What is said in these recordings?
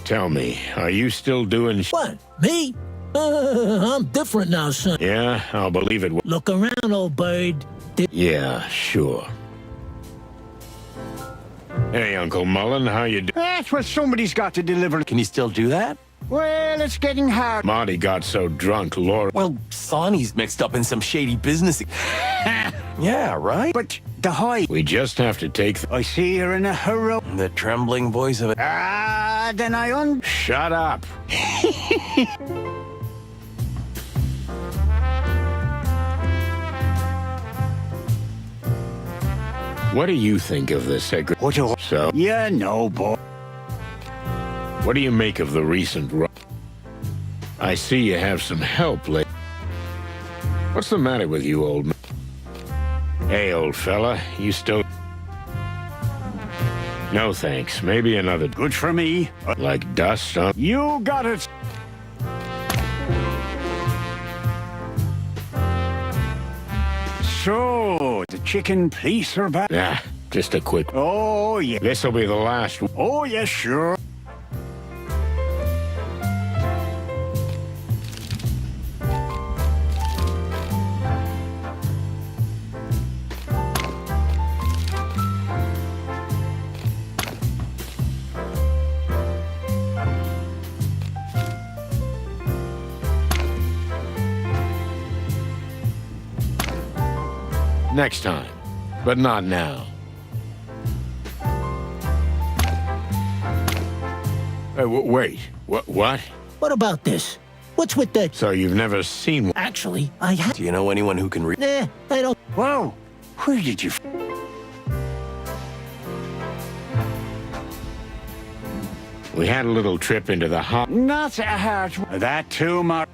Tell me, are you still doing What? Me? I'm different now, son. Yeah, I'll believe it. Look around, old bird. Yeah, sure. Hey, Uncle Mullen, how you doing? That's what somebody's got to deliver. Can you still do that? Well, it's getting hard. Marty got so drunk, Laura... Well, Sonny's mixed up in some shady business. Yeah, right? But the HIVE. We just have to take... I see you're in a hurry. The trembling voice of it. Then I Shut up! What do you think of the secret... What a... So, Yeah, no, boy. what do you make of the recent... I see you have some help lately. What's the matter with you, old man? Hey, old fella, you still... No, thanks. Maybe another... Good for me. Like dust, huh? You got it. So, the chicken police are back. Nah, just a quick... Oh, yeah. This'll be the last... Oh, yeah, sure. Next time. But not now. Hey, wait. What? What about this? What's with that? So you've never seen one? Actually, I have. Do you know anyone who can read? Nah, I don't. Whoa. Where did you... We had a little trip into the hot... Not a hard... That too, Mark.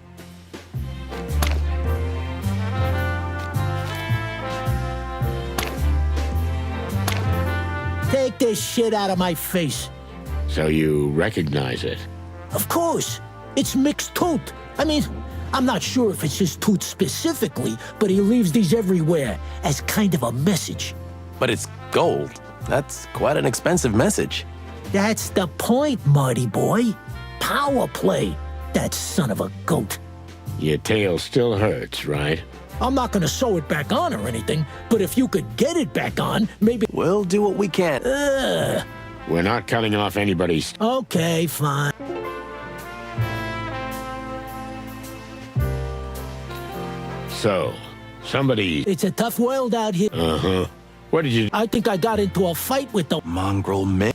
Take this shit out of my face. So you recognize it? Of course. It's mixed toot. I mean, I'm not sure if it's his toot specifically, but he leaves these everywhere as kind of a message. But it's gold. That's quite an expensive message. That's the point, Marty boy. Power play. That son of a goat. Your tail still hurts, right? I'm not gonna sew it back on or anything, but if you could get it back on, maybe... We'll do what we can. We're not cutting off anybody's... Okay, fine. So, somebody... It's a tough world out here. Uh-huh. What did you... I think I got into a fight with the... Mongrel man.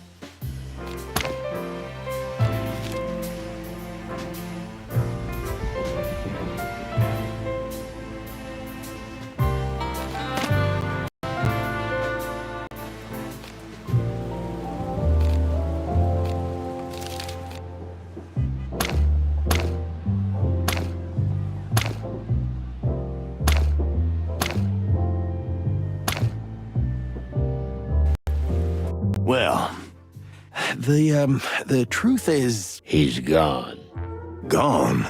Well, the truth is... He's gone. Gone?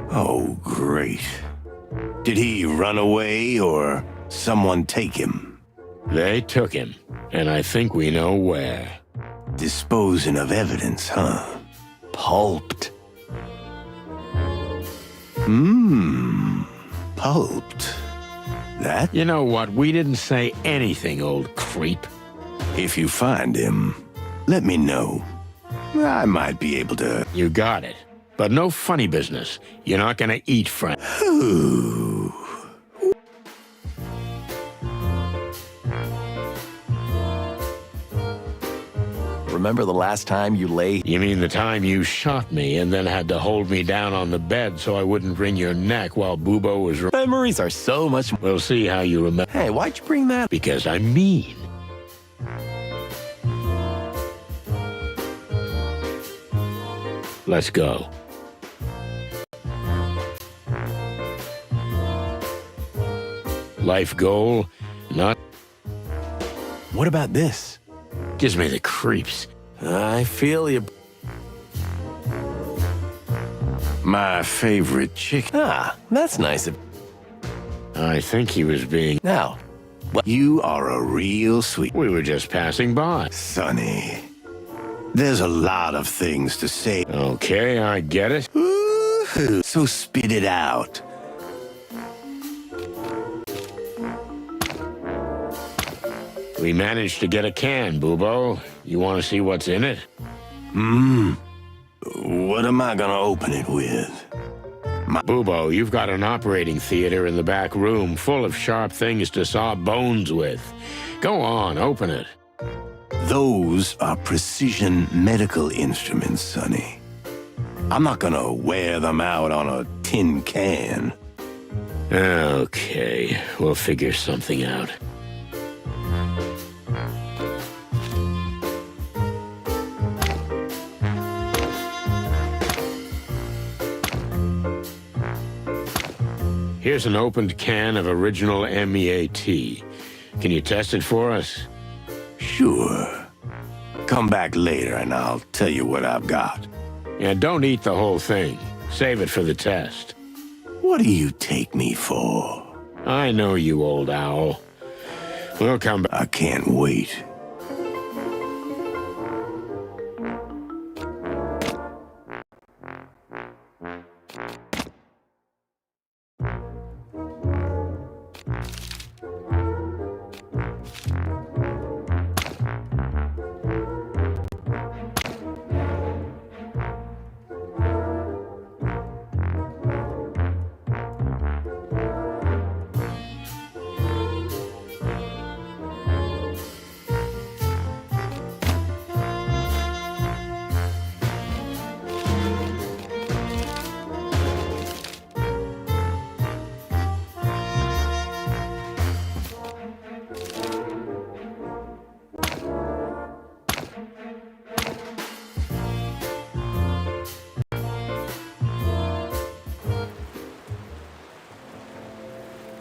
Oh, great. Did he run away or someone take him? They took him, and I think we know where. Disposing of evidence, huh? Pulped. Pulped. That? You know what? We didn't say anything, old creep. If you find him, let me know. I might be able to... You got it. But no funny business. You're not gonna eat friend. Ooh. Remember the last time you lay... You mean the time you shot me and then had to hold me down on the bed so I wouldn't wring your neck while Bubo was... Memories are so much... We'll see how you remember. Hey, why'd you bring that? Because I'm mean. Let's go. Life goal, not... What about this? Gives me the creeps. I feel you. My favorite chicken. Ah, that's nice of... I think he was being... Now, you are a real sweet... We were just passing by. Sonny. There's a lot of things to say. Okay, I get it. Woo-hoo. So spit it out. We managed to get a can, Bubo. You want to see what's in it? What am I gonna open it with? Bubo, you've got an operating theater in the back room full of sharp things to saw bones with. Go on, open it. Those are precision medical instruments, Sonny. I'm not gonna wear them out on a tin can. Okay, we'll figure something out. Here's an opened can of original MEAT. Can you test it for us? Sure. Come back later and I'll tell you what I've got. Yeah, don't eat the whole thing. Save it for the test. What do you take me for? I know you, old owl. We'll come back. I can't wait.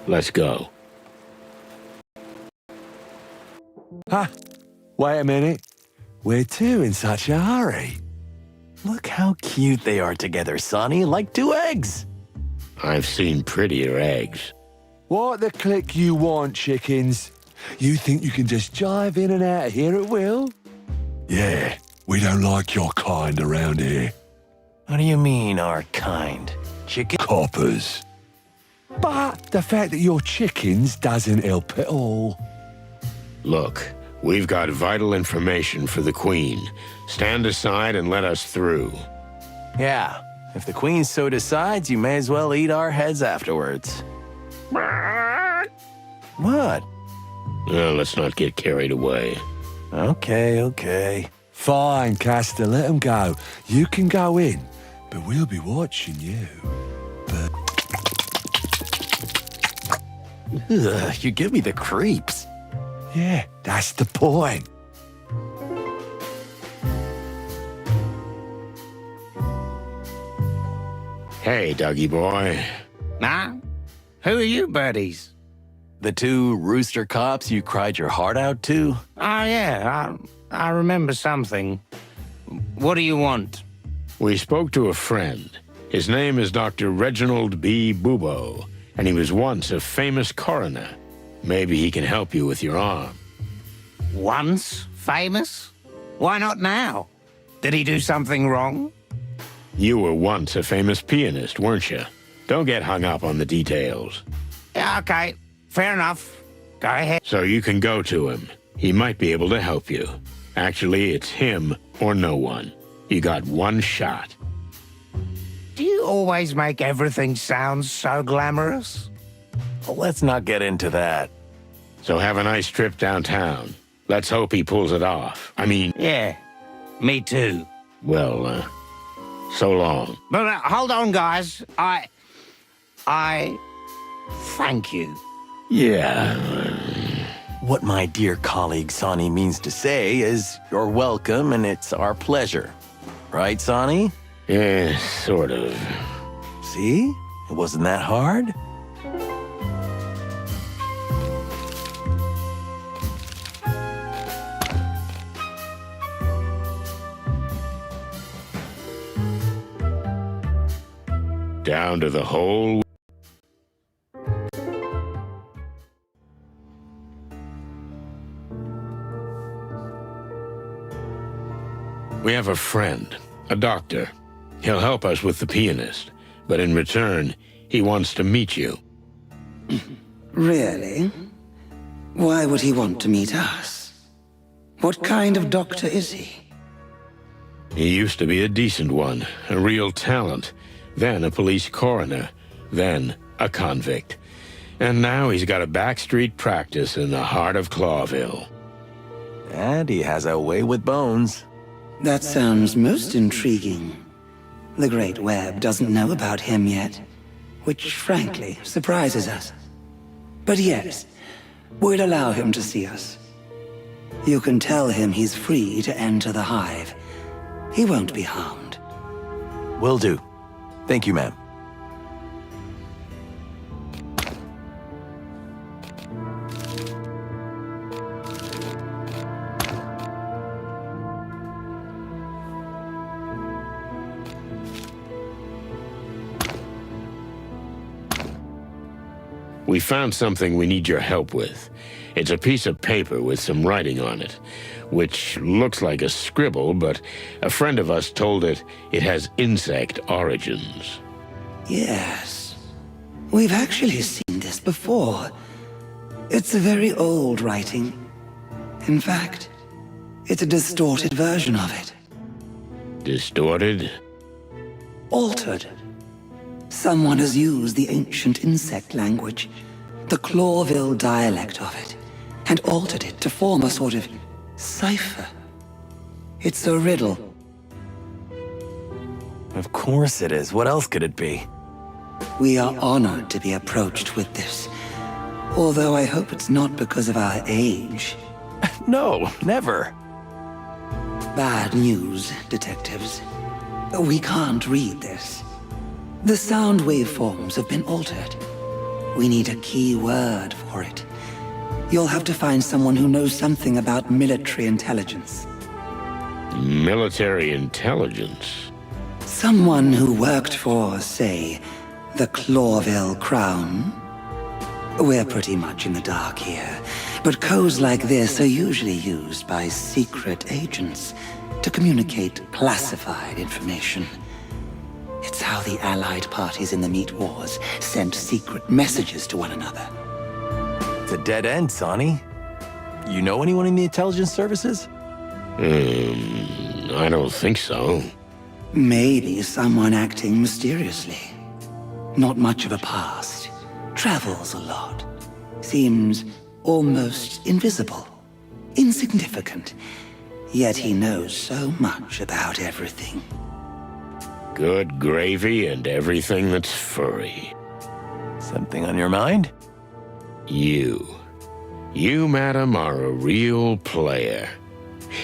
Let's go. Huh? Wait a minute. Where to in such a hurry? Look how cute they are together, Sonny, like two eggs. I've seen prettier eggs. What the click you want, chickens? You think you can just jive in and out of here at will? Yeah, we don't like your kind around here. What do you mean, our kind? Chicken? Coppers. But the fact that you're chickens doesn't help at all. Look, we've got vital information for the Queen. Stand aside and let us through. Yeah, if the Queen so decides, you may as well eat our heads afterwards. What? Well, let's not get carried away. Okay. Fine, Castor, let them go. You can go in, but we'll be watching you. Ugh, you give me the creeps. Yeah, that's the point. Hey, Dougie boy. Nah? Who are you buddies? The two rooster cops you cried your heart out to? Oh, yeah, I remember something. What do you want? We spoke to a friend. His name is Dr. Reginald B. Bubo, and he was once a famous coroner. Maybe he can help you with your arm. Once famous? Why not now? Did he do something wrong? You were once a famous pianist, weren't you? Don't get hung up on the details. Yeah, okay, fair enough. Go ahead. So you can go to him. He might be able to help you. Actually, it's him or no one. You got one shot. Do you always make everything sound so glamorous? Well, let's not get into that. So have a nice trip downtown. Let's hope he pulls it off. I mean, Yeah, me too. well, so long. But hold on, guys. I thank you. Yeah. What my dear colleague Sonny means to say is you're welcome and it's our pleasure. Right, Sonny? Yeah, sort of. See? It wasn't that hard. Down to the hole. We have a friend, a doctor. He'll help us with the pianist, but in return, he wants to meet you. Really? Why would he want to meet us? What kind of doctor is he? He used to be a decent one, a real talent, then a police coroner, then a convict. And now he's got a backstreet practice in the heart of Clawville. And he has a way with bones. That sounds most intriguing. The Great Web doesn't know about him yet, which frankly surprises us. But yes, we'll allow him to see us. You can tell him he's free to enter the Hive. He won't be harmed. Will do. Thank you, ma'am. We found something we need your help with. It's a piece of paper with some writing on it, which looks like a scribble, but a friend of us told it has insect origins. Yes. We've actually seen this before. It's a very old writing. In fact, it's a distorted version of it. Distorted? Altered. Someone has used the ancient insect language, the Clawville dialect of it, and altered it to form a sort of cipher. It's a riddle. Of course it is. What else could it be? We are honored to be approached with this, although I hope it's not because of our age. No, never. Bad news, detectives. We can't read this. The sound waveforms have been altered. We need a key word for it. You'll have to find someone who knows something about military intelligence. Military intelligence? Someone who worked for, say, the Clawville Crown. We're pretty much in the dark here, but codes like this are usually used by secret agents to communicate classified information. It's how the Allied parties in the Meat Wars sent secret messages to one another. It's a dead end, Sonny. You know anyone in the intelligence services? I don't think so. Maybe someone acting mysteriously. Not much of a past. Travels a lot. Seems almost invisible. Insignificant. Yet he knows so much about everything. Good gravy and everything that's furry. Something on your mind? You, madam, are a real player.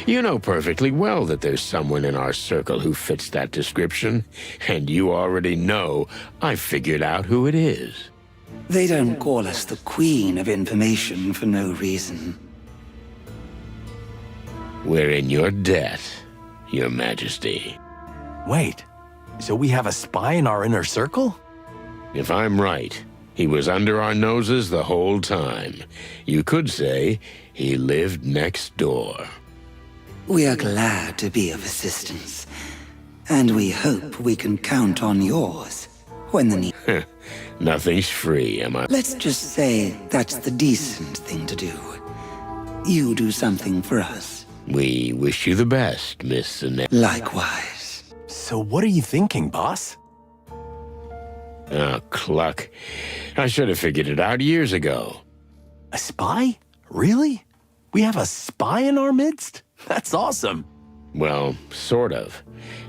You know perfectly well that there's someone in our circle who fits that description, and you already know I figured out who it is. They don't call us the Queen of Information for no reason. We're in your debt, Your Majesty. Wait, so we have a spy in our inner circle? If I'm right, he was under our noses the whole time. You could say he lived next door. We are glad to be of assistance, and we hope we can count on yours when the need... Nothing's free, am I? Let's just say that's the decent thing to do. You do something for us. We wish you the best, Miss Annette. Likewise. So what are you thinking, boss? Oh, cluck. I should have figured it out years ago. A spy? Really? We have a spy in our midst? That's awesome. Well, sort of.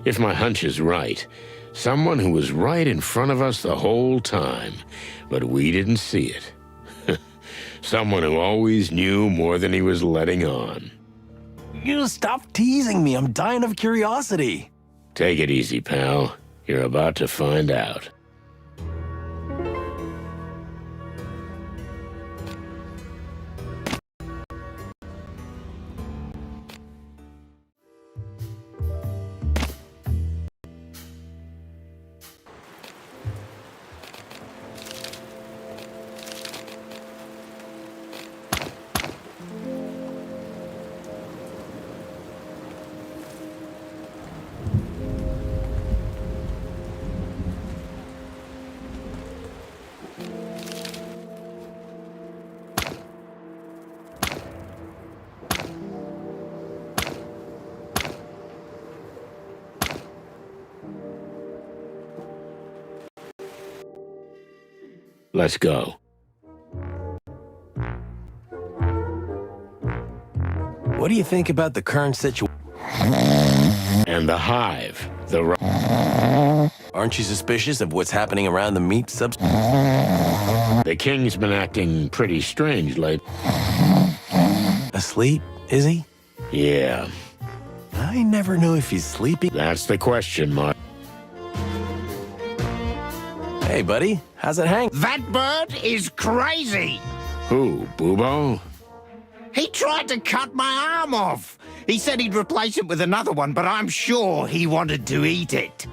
If my hunch is right, someone who was right in front of us the whole time, but we didn't see it. Someone who always knew more than he was letting on. You stop teasing me. I'm dying of curiosity. Take it easy, pal. You're about to find out. Let's go. What do you think about the current situation? And the Hive. Aren't you suspicious of what's happening around the meat subs? The king's been acting pretty strange lately. Asleep, is he? Yeah, I never know if he's sleeping. that's the question, Mark. Hey, buddy, how's it hang? That bird is crazy. Who, Bubo? He tried to cut my arm off. He said he'd replace it with another one, but I'm sure he wanted to eat it.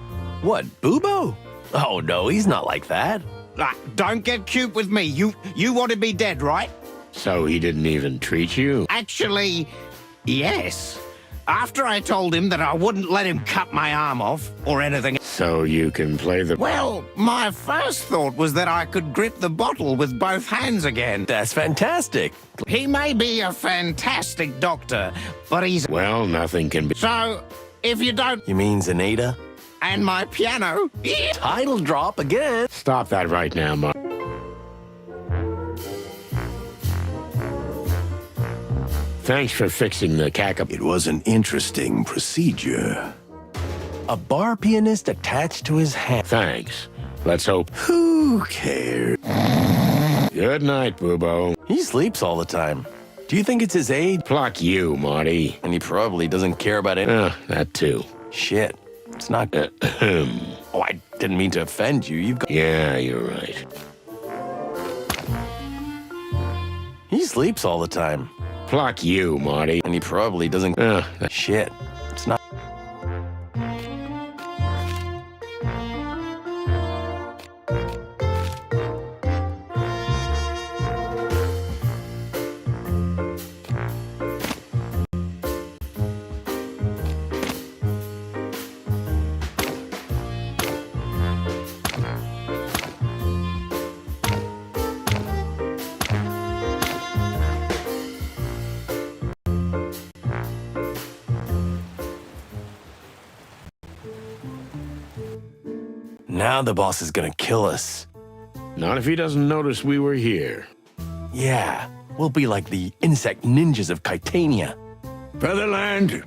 What, Bubo? Oh, no, he's not like that. Don't get cute with me. You wanted me dead, right? So he didn't even treat you? Actually, yes. After I told him that I wouldn't let him cut my arm off or anything. So you can play the... Well, my first thought was that I could grip the bottle with both hands again. That's fantastic. He may be a fantastic doctor, but he's... Well, nothing can be... So, if you don't... You mean Zaneta? And my piano... Title drop again. Stop that right now, Mark. Thanks for fixing the caca... It was an interesting procedure. A bar pianist attached to his hand. Thanks. Let's hope... Who cares? Good night, Bubo. He sleeps all the time. Do you think it's his age? Pluck you, Marty. And he probably doesn't care about it. That too. Shit. It's not good. Oh, I didn't mean to offend you. You've got... Yeah, you're right. He sleeps all the time. Pluck you, Marty. And he probably doesn't... Shit. It's not... Now the boss is gonna kill us. Not if he doesn't notice we were here. Yeah, we'll be like the insect ninjas of Titania. Featherland!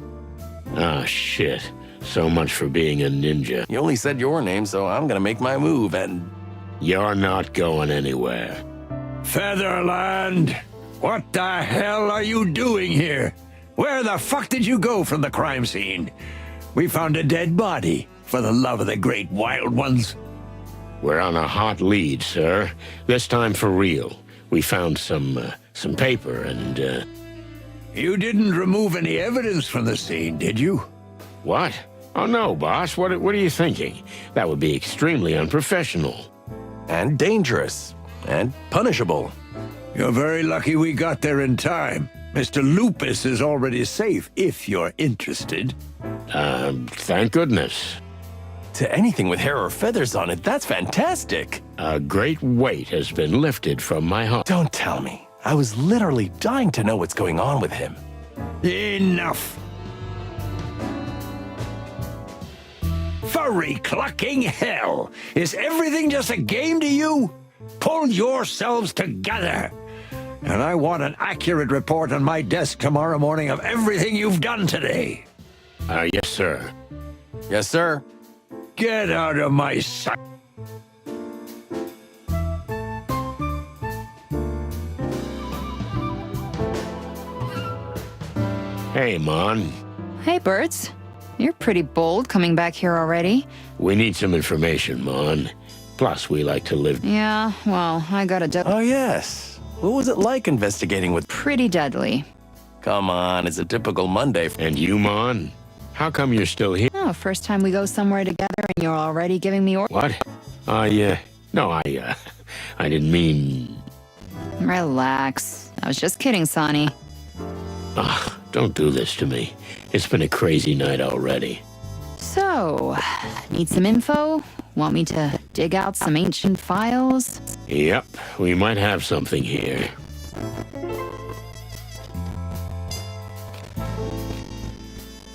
Ah, shit. So much for being a ninja. You only said your name, so I'm gonna make my move, and... You're not going anywhere. Featherland! What the hell are you doing here? Where the fuck did you go from the crime scene? We found a dead body, for the love of the great wild ones. We're on a hot lead, sir. This time for real. We found some paper and, You didn't remove any evidence from the scene, did you? What? Oh, no, boss. What are you thinking? That would be extremely unprofessional. And dangerous. And punishable. You're very lucky we got there in time. Mr. Lupus is already safe, if you're interested. Thank goodness. To anything with hair or feathers on it, that's fantastic. A great weight has been lifted from my heart. Don't tell me. I was literally dying to know what's going on with him. Enough! Furry clucking hell! Is everything just a game to you? Pull yourselves together! And I want an accurate report on my desk tomorrow morning of everything you've done today. Yes, sir. Yes, sir. Get out of my sight. Hey, Mon. Hey, Birds. You're pretty bold coming back here already. We need some information, Mon. Plus, we like to live... Yeah, well, I got a Oh, yes. What was it like investigating with... pretty deadly. Come on, it's a typical Monday. And you, Mon? How come you're still here? Oh, first time we go somewhere together and you're already giving me orders. What? No, I didn't mean... Relax. I was just kidding, Sonny. Don't do this to me. It's been a crazy night already. So, need some info? Want me to dig out some ancient files? Yep, we might have something here.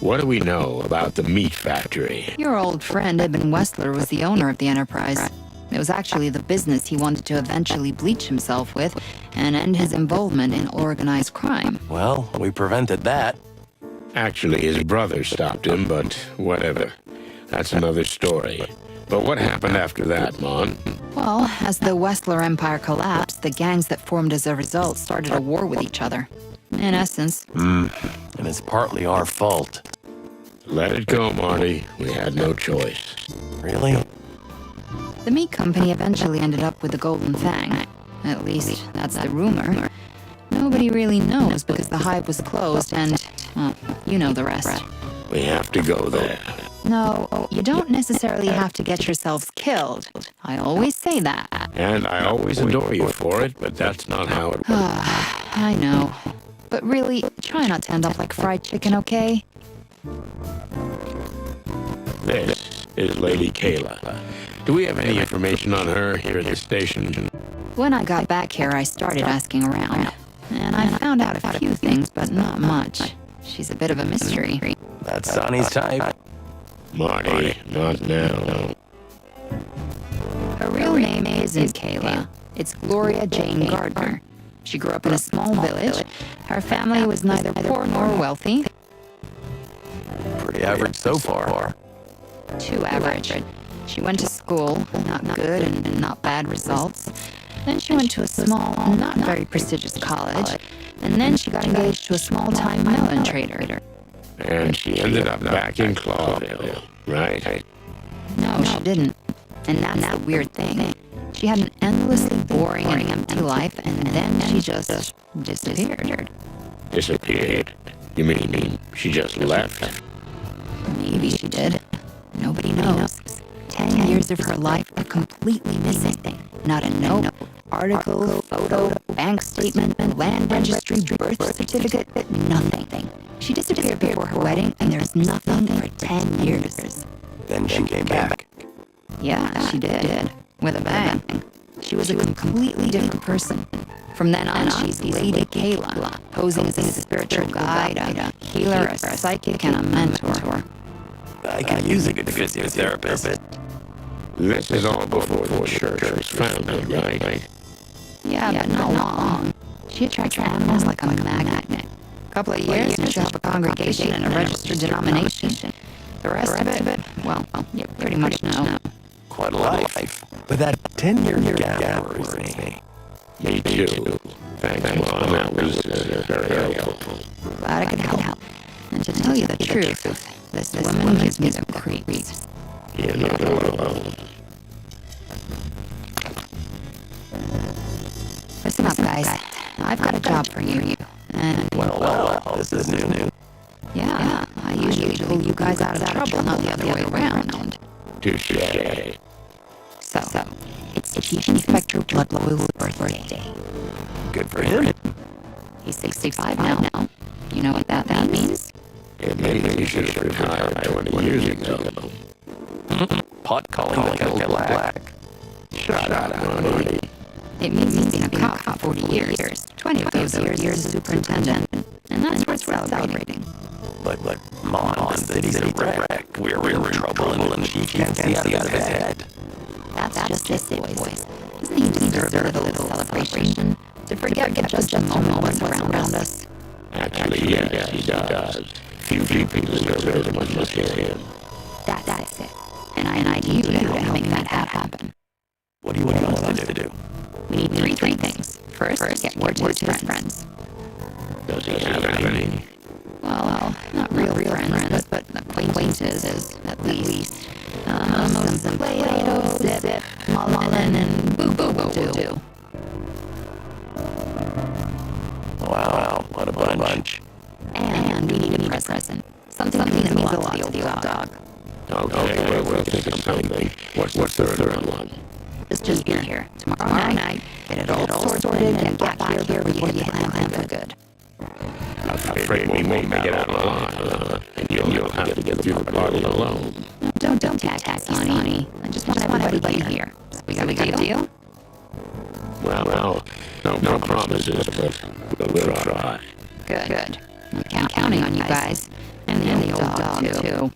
What do we know about the meat factory? Your old friend Ibn Wessler was the owner of the enterprise. It was actually the business he wanted to eventually bleach himself with and end his involvement in organized crime. Well, we prevented that. Actually, his brother stopped him, but whatever. That's another story. But what happened after that, Mon? Well, as the Westler Empire collapsed, the gangs that formed as a result started a war with each other. In essence. And it's partly our fault. Let it go, Marty. We had no choice. Really? The meat company eventually ended up with the Golden Fang. At least, that's the rumor. Nobody really knows because the hive was closed and, well, you know the rest. We have to go there. No, you don't necessarily have to get yourselves killed. I always say that. And I always adore you for it, but that's not how it works. I know. But really, try not to end up like fried chicken, okay? This is Lady Kayla. Do we have any information on her here at the station? When I got back here, I started asking around. And I found out a few things, but not much. She's a bit of a mystery. That's Sonny's type. Marty, not now. Her real name isn't Kayla. It's Gloria Jane Gardner. She grew up in a small village. Her family was neither poor nor wealthy. Pretty average so far. Too average. She went to school, not good and not bad results. Then she went to a small, not very prestigious college. And then she got engaged to a small-time melon trader. And she ended up back in Clawville, right? No, she didn't. And that's the weird thing. She had an endlessly boring and empty life, and then she just disappeared. Disappeared? You mean she just left? Maybe she did. Nobody knows. 10 years of her life are completely missing. Not a note, article, photo, bank statement, land registry, birth certificate, nothing. She disappeared before her wedding, and there's nothing for 10 years. Then she came back. Yeah, she did. With a bang. She was a completely different person. From then on, she's Lady Kayla, posing as a spiritual guide, a healer, a psychic, and a mentor. I could use a good physiotherapist. This is all before the church was founded, right? Yeah, but not long. She attracts animals like a magnet. A couple of years, and she'll have a congregation and a registered denomination. The rest of it, well, you pretty much know. Quite a life. But that 10-year gap worries me. Me too. Thanks, Mom. That was very helpful. Glad I could help. And to tell you the truth, this woman gives me the creeps. You're not alone. Listen up, guys. I've got a job for you. And Well, this is new. yeah, I usually pull you guys out of trouble, not the other way around. Touché. So, it's Chief Inspector Bloodloy's birthday. Good for him. He's 65 now. You know what that means? It means he should have retired 20 years ago. Pot calling the kettle black. Shut up, Marty. It means he's been a cop for 40 years. 20 of those years as superintendent. And that's worth celebrating. But Mom said he's a wreck. We're in trouble and she can't see out of his head. That's just it, boys. Doesn't he deserve a little celebration? To forget just a moment what's around us. Actually, yes, he does. Few people deserve it as much as him. That's it. And I need you to help make that happen. What do you want us to do? We need three things. First, get word to his friends. Does he have any? Well, not real friends, but acquaintances, at least. Some Plato, Zip, Mullen, and Boo will do. Wow, what a bunch. And we need a present. Something that means a lot to the old dog. Okay, we'll think of something. What's the third one? Just be here. Tomorrow night, get it all sorted and get back here before you hit the clam for good. I'm afraid we won't make it out alive, and you'll have to get through the party alone. Don't tax Sonny. I just want everybody here. We got a deal? Well, no promises, but we'll try. Good. I'm counting on you guys. And the old dog, too.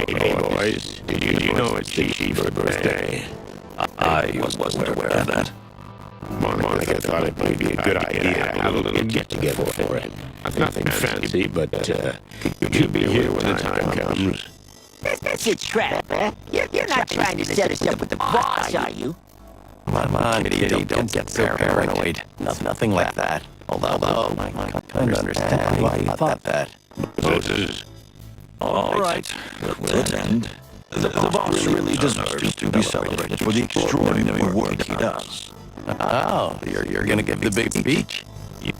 Hey, boys, did you know it's the Shiva birthday? I wasn't aware of that. Monica thought it might be a good idea to have a little get-together for it. Nothing fancy, but you'll be here when the time comes. That's a trap, huh? You're not trying to set us up with the boss, are you? Come on, kitty, don't get so paranoid. Nothing like that. Although, I kind of understand why you thought that. Moses, All right, we'll end. The boss really deserves to be celebrated for the extraordinary work he does. Oh, you're gonna give the big speech?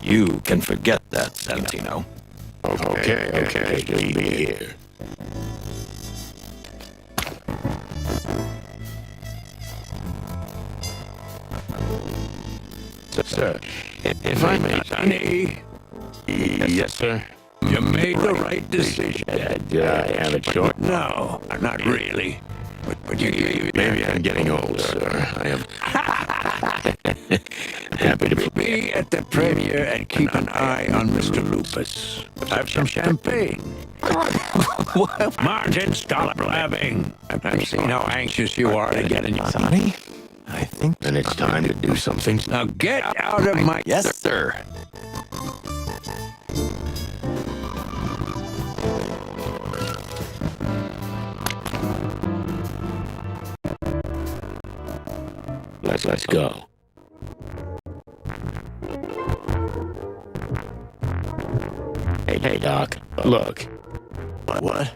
You can forget that, Santino. okay, just be here. Sir, if I may, Sonny, yes, sir. you made the right decision. Did I have a choice? No, not really. But you Maybe I'm getting old, sir. I am happy to be be at the premiere and keep an eye on Mr. Lupus. Have some champagne. Martin, stop blabbing. I've seen how anxious you are to get in your... Sonny, I think... And it's time to do something. Now get out of my... Yes, sir. Let's go. Hey, Doc. Look. What?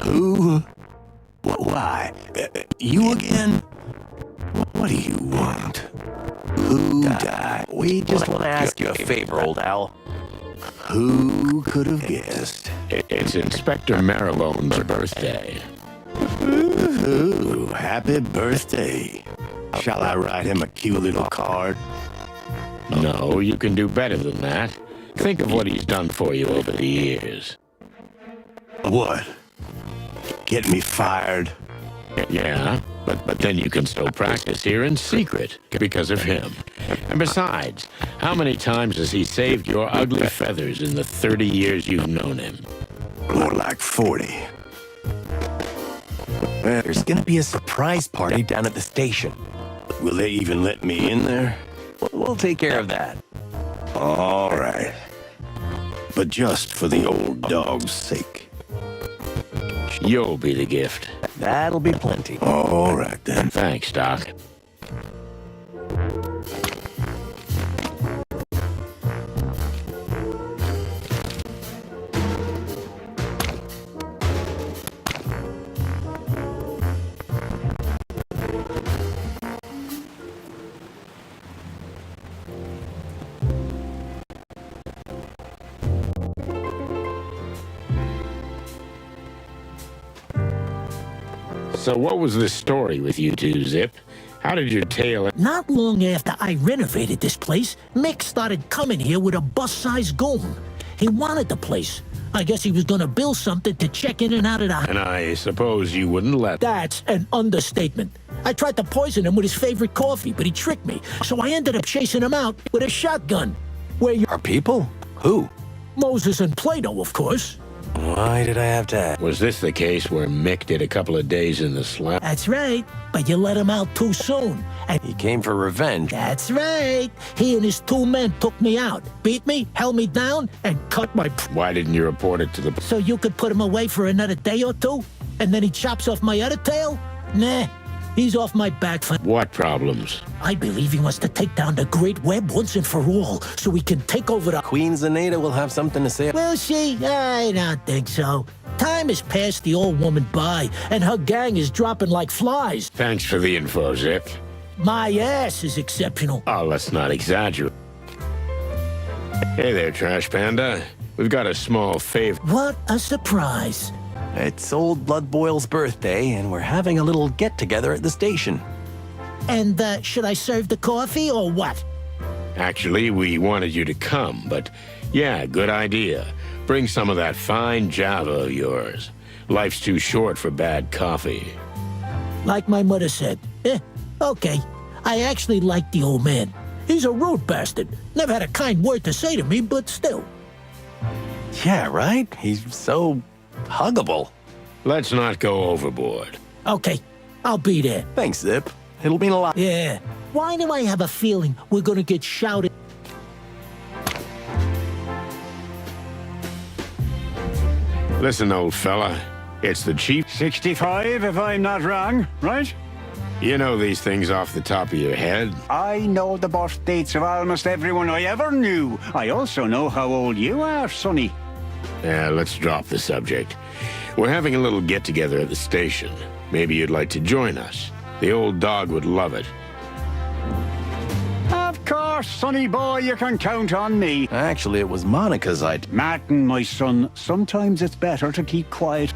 Who? Why? You again? What do you want? Who died? We just want to ask you a favor, old Al. Who could have guessed? It's Inspector Maribone's birthday. Ooh, happy birthday. Shall I write him a cute little card? No, you can do better than that. Think of what he's done for you over the years. What? Get me fired? Yeah, but then you can still practice here in secret because of him. And besides, how many times has he saved your ugly feathers in the 30 years you've known him? More like 40. There's gonna be a surprise party down at the station. Will they even let me in there? We'll take care of that. All right. But just for the old dog's sake. You'll be the gift. That'll be plenty. All right, then. Thanks, Doc. So what was the story with you two, Zip? How did your tale... Not long after I renovated this place, Mick started coming here with a bus-sized goon. He wanted the place. I guess he was gonna build something to check in and out of the... And I suppose you wouldn't let... That's an understatement. I tried to poison him with his favorite coffee, but he tricked me. So I ended up chasing him out with a shotgun. Where you... Our people? Who? Moses and Plato, of course. Why did I have to ask? Was this the case where Mick did a couple of days in the slum? That's right. But you let him out too soon. And He came for revenge. that's right. He and his 2 men took me out, beat me, held me down, and cut my... Why didn't you report it to the... So you could put him away for another day or two? And then he chops off my other tail? Nah, he's off my back for... What problems? I believe he wants to take down the Great Web once and for all, so he can take over the... Queen Zaneta will have something to say. Will she? I don't think so. Time has passed the old woman by, and her gang is dropping like flies. Thanks for the info, Zip. My ass is exceptional. Oh, let's not exaggerate. Hey there, Trash Panda. We've got a small favor. What a surprise. It's old Blood Boil's birthday, and we're having a little get-together at the station. And should I serve the coffee or what? Actually, we wanted you to come, but yeah, good idea. Bring some of that fine Java of yours. Life's too short for bad coffee. Like my mother said. Okay. I actually like the old man. He's a rude bastard. Never had a kind word to say to me, but still. Yeah, right? He's so huggable. Let's not go overboard. Okay, I'll be there. Thanks, Zip. It'll mean a lot. Yeah. Why do I have a feeling we're gonna get shouted? Listen, old fella, it's the chief. 65, if I'm not wrong, right? You know these things off the top of your head. I know the birth dates of almost everyone I ever knew. I also know how old you are, Sonny. Yeah, let's drop the subject. We're having a little get-together at the station. Maybe you'd like to join us. The old dog would love it. Of course, Sonny boy, you can count on me. Actually, it was Monica's idea. Martin, my son, sometimes it's better to keep quiet.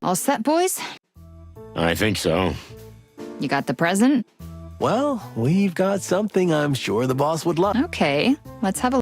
All set, boys? I think so. You got the present? Well, we've got something I'm sure the boss would love. Okay, let's have a...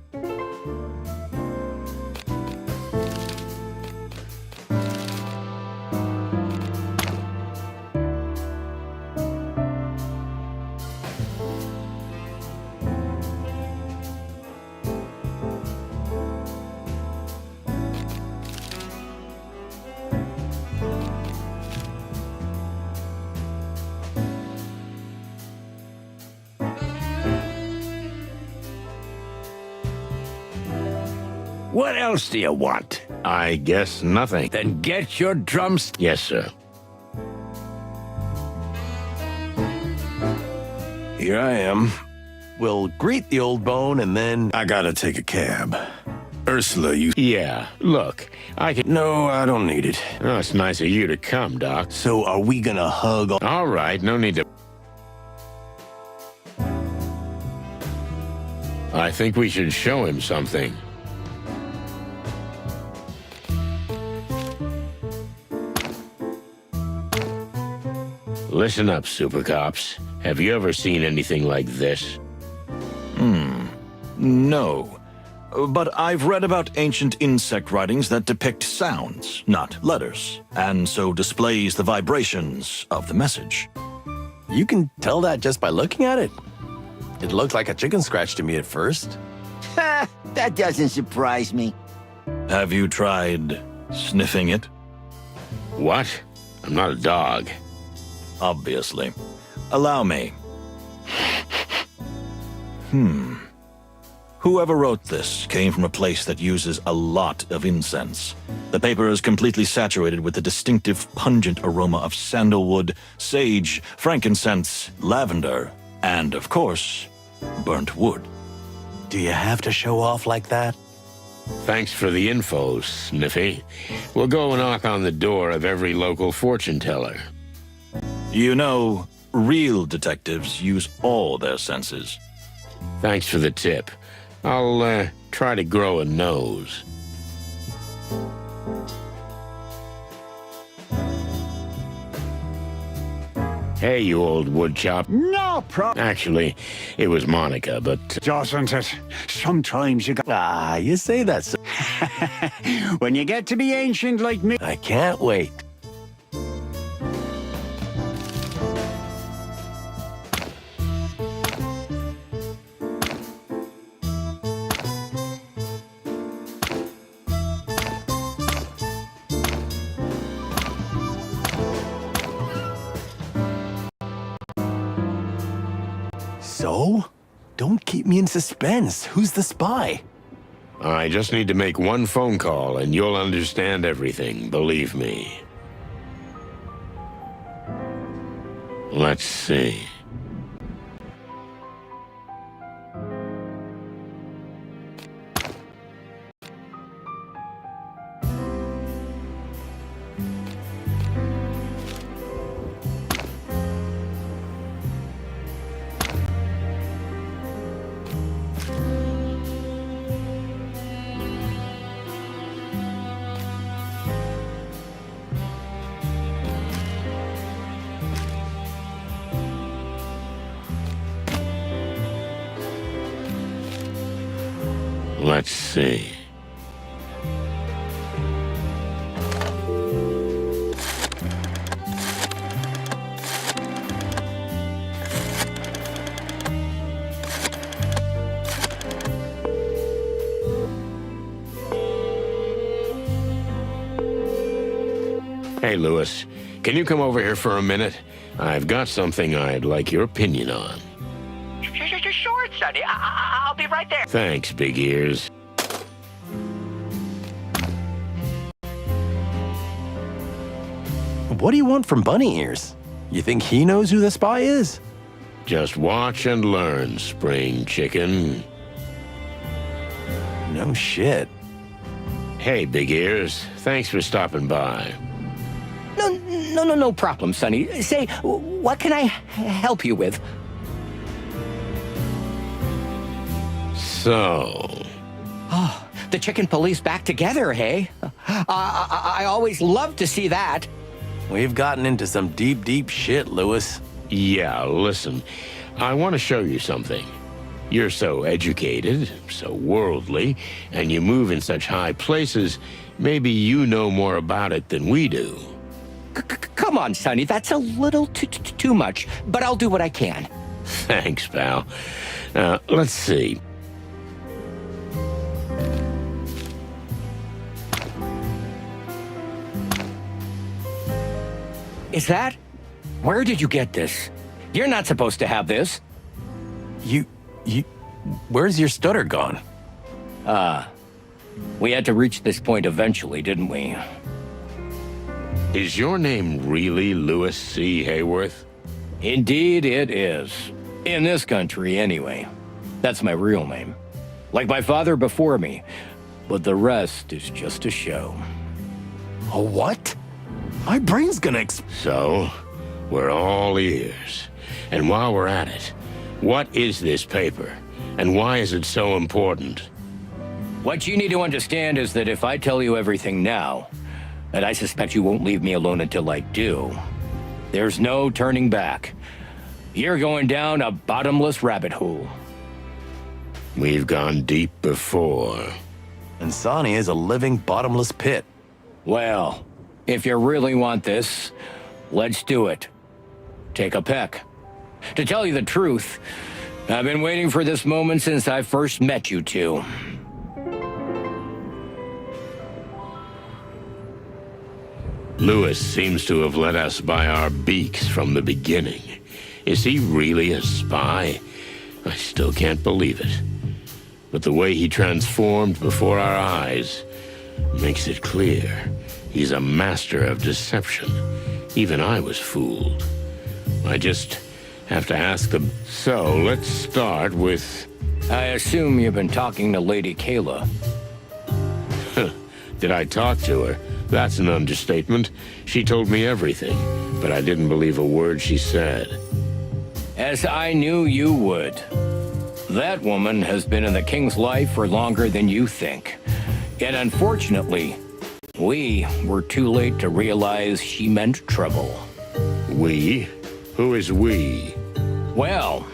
What else do you want? I guess nothing. Then get your drums. Yes, sir. Here I am. We'll greet the old bone and then I gotta take a cab. Ursula, you... Yeah, look, I can... No, I don't need it. Oh, it's nice of you to come, Doc. So are we gonna hug... All right, no need to... I think we should show him something. Listen up, Super Cops. Have you ever seen anything like this? No. But I've read about ancient insect writings that depict sounds, not letters, and so displays the vibrations of the message. You can tell that just by looking at it. It looked like a chicken scratch to me at first. Ha! That doesn't surprise me. Have you tried sniffing it? What? I'm not a dog. Obviously. Allow me. Whoever wrote this came from a place that uses a lot of incense. The paper is completely saturated with the distinctive pungent aroma of sandalwood, sage, frankincense, lavender, and, of course, burnt wood. Do you have to show off like that? Thanks for the info, Sniffy. We'll go knock on the door of every local fortune teller. You know, real detectives use all their senses. Thanks for the tip. I'll, try to grow a nose. Hey, you old woodchop. No problem. Actually, it was Monica, but... Doesn't it? Sometimes you got... Ah, you say that so... When you get to be ancient like me... I can't wait. So? Don't keep me in suspense. Who's the spy? I just need to make one phone call, and you'll understand everything, believe me. Let's see. Let's see. Hey, Lewis, can you come over here for a minute? I've got something I'd like your opinion on. Sure, Sonny. I'll be right there. Thanks, Big Ears. What do you want from Bunny Ears? You think he knows who the spy is? Just watch and learn, Spring Chicken. No shit. Hey, Big Ears, thanks for stopping by. No problem, Sonny. Say, what can I help you with? So... Oh, the chicken police back together, hey? I always love to see that. We've gotten into some deep shit, Lewis. Yeah, listen, I want to show you something. You're so educated, so worldly, and you move in such high places, maybe you know more about it than we do. Come on, Sonny, that's a little too much, but I'll do what I can. Thanks, pal. Let's see. Is that? Where did you get this? You're not supposed to have this. Where's your stutter gone? We had to reach this point eventually, didn't we? Is your name really Lewis C. Hayworth? Indeed it is. In this country, anyway. That's my real name. Like my father before me. But the rest is just a show. A what? My brain's gonna So, we're all ears. And while we're at it, what is this paper? And why is it so important? What you need to understand is that if I tell you everything now, and I suspect you won't leave me alone until I do, there's no turning back. You're going down a bottomless rabbit hole. We've gone deep before. And Sonny is a living bottomless pit. Well, if you really want this, let's do it. Take a peck. To tell you the truth, I've been waiting for this moment since I first met you two. Lewis seems to have led us by our beaks from the beginning. Is he really a spy? I still can't believe it. But the way he transformed before our eyes makes it clear. He's a master of deception. Even I was fooled. I just have to ask them. So, let's start with... I assume you've been talking to Lady Kayla. Did I talk to her? That's an understatement. She told me everything, but I didn't believe a word she said. As I knew you would. That woman has been in the king's life for longer than you think. And unfortunately, we were too late to realize she meant trouble. We? Who is we? Well,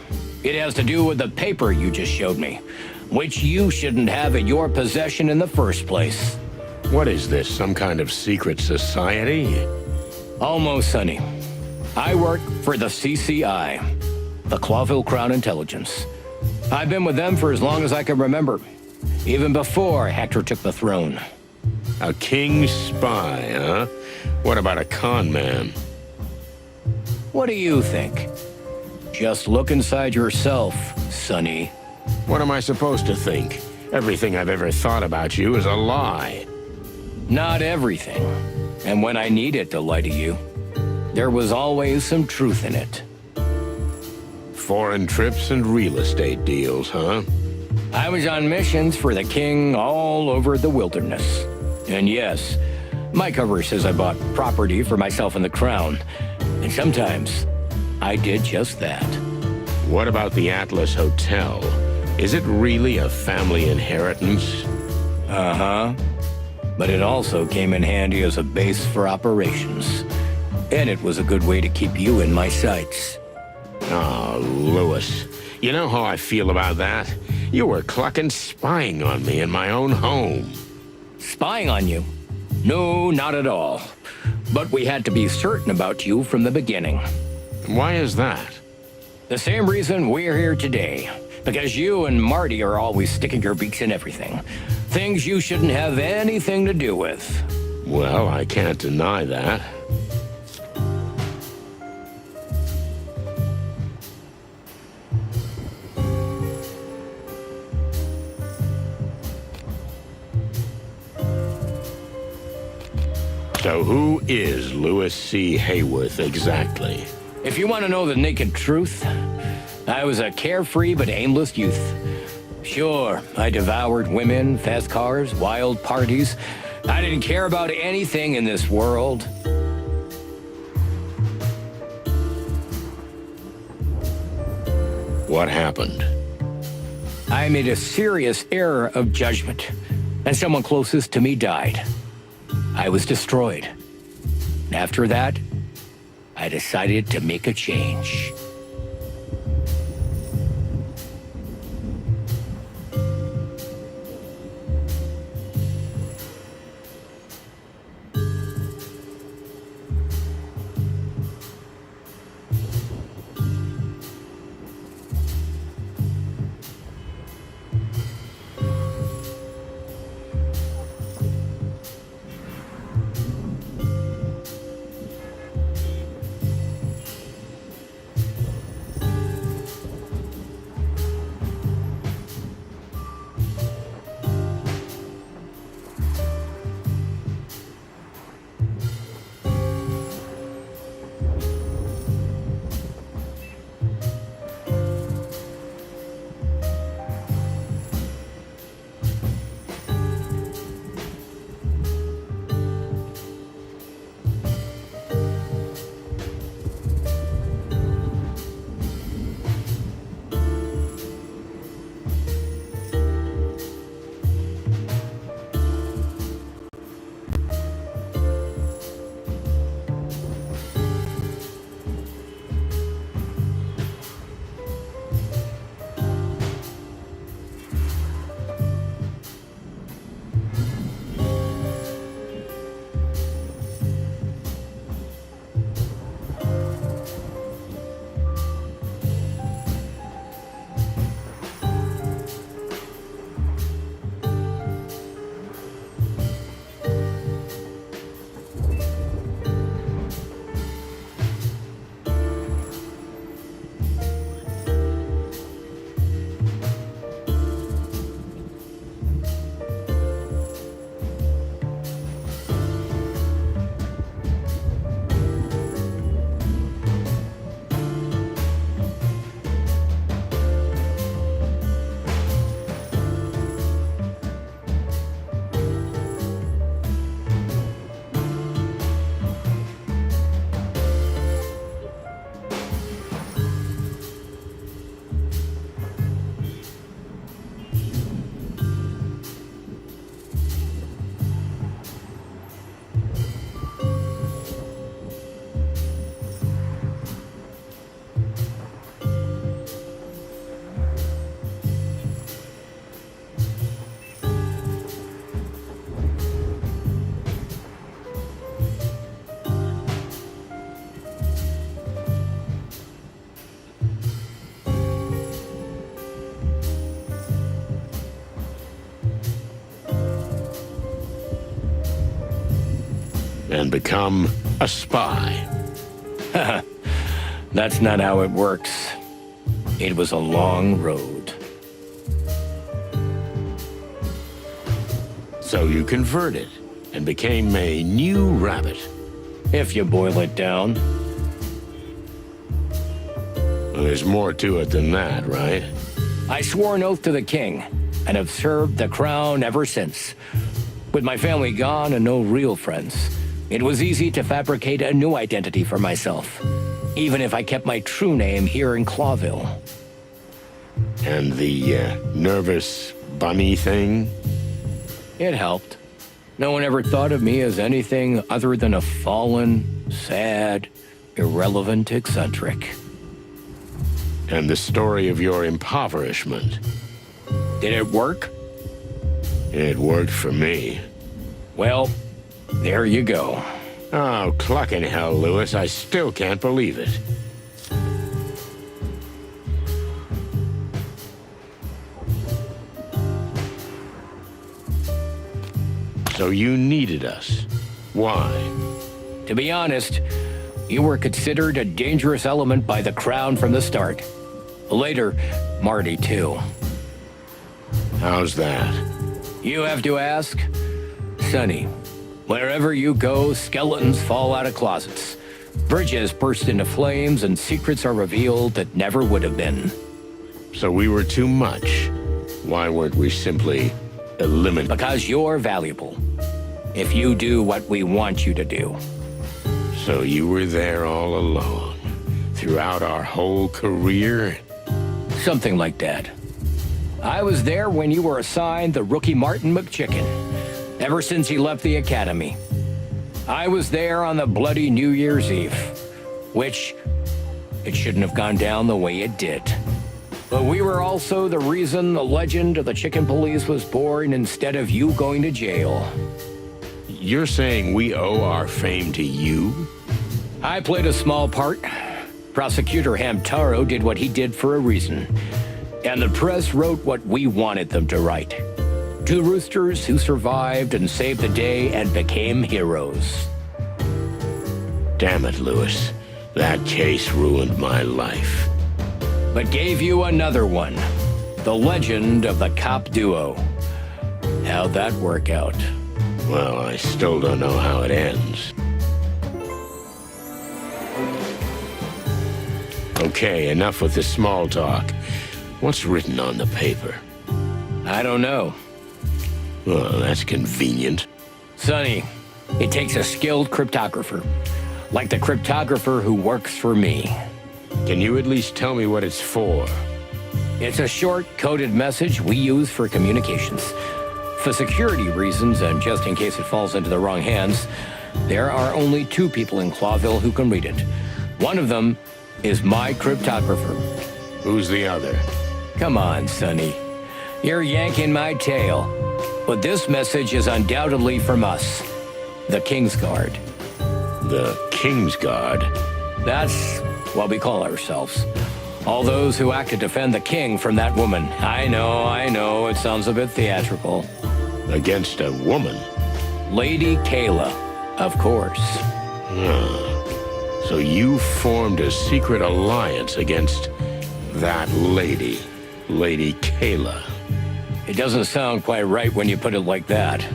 it has to do with the paper you just showed me, which you shouldn't have in your possession in the first place. What is this, some kind of secret society? Almost, Sonny. I work for the CCI, the Clawville Crown Intelligence. I've been with them for as long as I can remember, even before Hector took the throne. A king's spy, huh? What about a con man? What do you think? Just look inside yourself, Sonny. What am I supposed to think? Everything I've ever thought about you is a lie. Not everything. And when I needed to lie to you, there was always some truth in it. Foreign trips and real estate deals, huh? I was on missions for the king all over the wilderness. And yes, my cover says I bought property for myself and the crown. And sometimes I did just that. What about the Atlas Hotel? Is it really a family inheritance? Uh-huh. But it also came in handy as a base for operations. And it was a good way to keep you in my sights. Oh, Lewis. You know how I feel about that? You were clucking spying on me in my own home. Spying on you? No, not at all. But we had to be certain about you from the beginning. Why is that? The same reason we're here today. Because you and Marty are always sticking your beaks in everything. Things you shouldn't have anything to do with. Well, I can't deny that. So who is Louis C. Hayworth exactly? If you want to know the naked truth, I was a carefree but aimless youth. Sure, I devoured women, fast cars, wild parties. I didn't care about anything in this world. What happened? I made a serious error of judgment, and someone closest to me died. I was destroyed. After that, I decided to make a change. And become a spy. That's not how it works. It was a long road. So you converted and became a new rabbit. If you boil it down. Well, there's more to it than that, right? I swore an oath to the king and have served the crown ever since. With my family gone and no real friends, it was easy to fabricate a new identity for myself, even if I kept my true name here in Clawville. And the nervous bunny thing? It helped. No one ever thought of me as anything other than a fallen, sad, irrelevant eccentric. And the story of your impoverishment. Did it work? It worked for me. Well, there you go. Oh, clucking hell, Lewis. I still can't believe it. So you needed us. Why? To be honest, you were considered a dangerous element by the Crown from the start. Later, Marty too. How's that? You have to ask? Sonny, wherever you go, skeletons fall out of closets. Bridges burst into flames and secrets are revealed that never would have been. So we were too much. Why weren't we simply eliminated? Because you're valuable. If you do what we want you to do. So you were there all along, throughout our whole career? Something like that. I was there when you were assigned the rookie Martin McChicken, ever since he left the academy. I was there on the bloody New Year's Eve, which it shouldn't have gone down the way it did. But we were also the reason the legend of the Chicken Police was born instead of you going to jail. You're saying we owe our fame to you? I played a small part. Prosecutor Hamtaro did what he did for a reason. And the press wrote what we wanted them to write. Two roosters who survived and saved the day and became heroes. Damn it, Lewis. That case ruined my life. But gave you another one. The legend of the cop duo. How'd that work out? Well, I still don't know how it ends. Okay, enough with the small talk. What's written on the paper? I don't know. Well, that's convenient. Sonny, it takes a skilled cryptographer. Like the cryptographer who works for me. Can you at least tell me what it's for? It's a short, coded message we use for communications. For security reasons, and just in case it falls into the wrong hands, there are only two people in Clawville who can read it. One of them is my cryptographer. Who's the other? Come on, Sonny. You're yanking my tail. But this message is undoubtedly from us, the Kingsguard. The Kingsguard? That's what we call ourselves. All those who act to defend the king from that woman. I know, it sounds a bit theatrical. Against a woman? Lady Kayla, of course. So you formed a secret alliance against that lady, Lady Kayla. It doesn't sound quite right when you put it like that.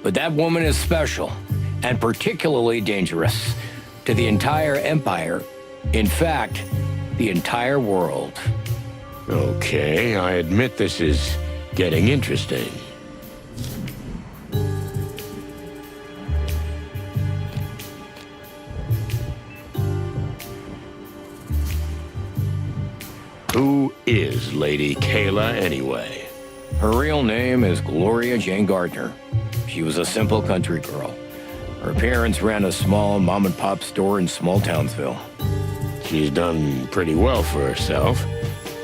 But that woman is special, and particularly dangerous to the entire empire. In fact, the entire world. Okay, I admit this is getting interesting. Who is Lady Kayla, anyway? Her real name is Gloria Jane Gardner. She was a simple country girl. Her parents ran a small mom-and-pop store in small Townsville. She's done pretty well for herself.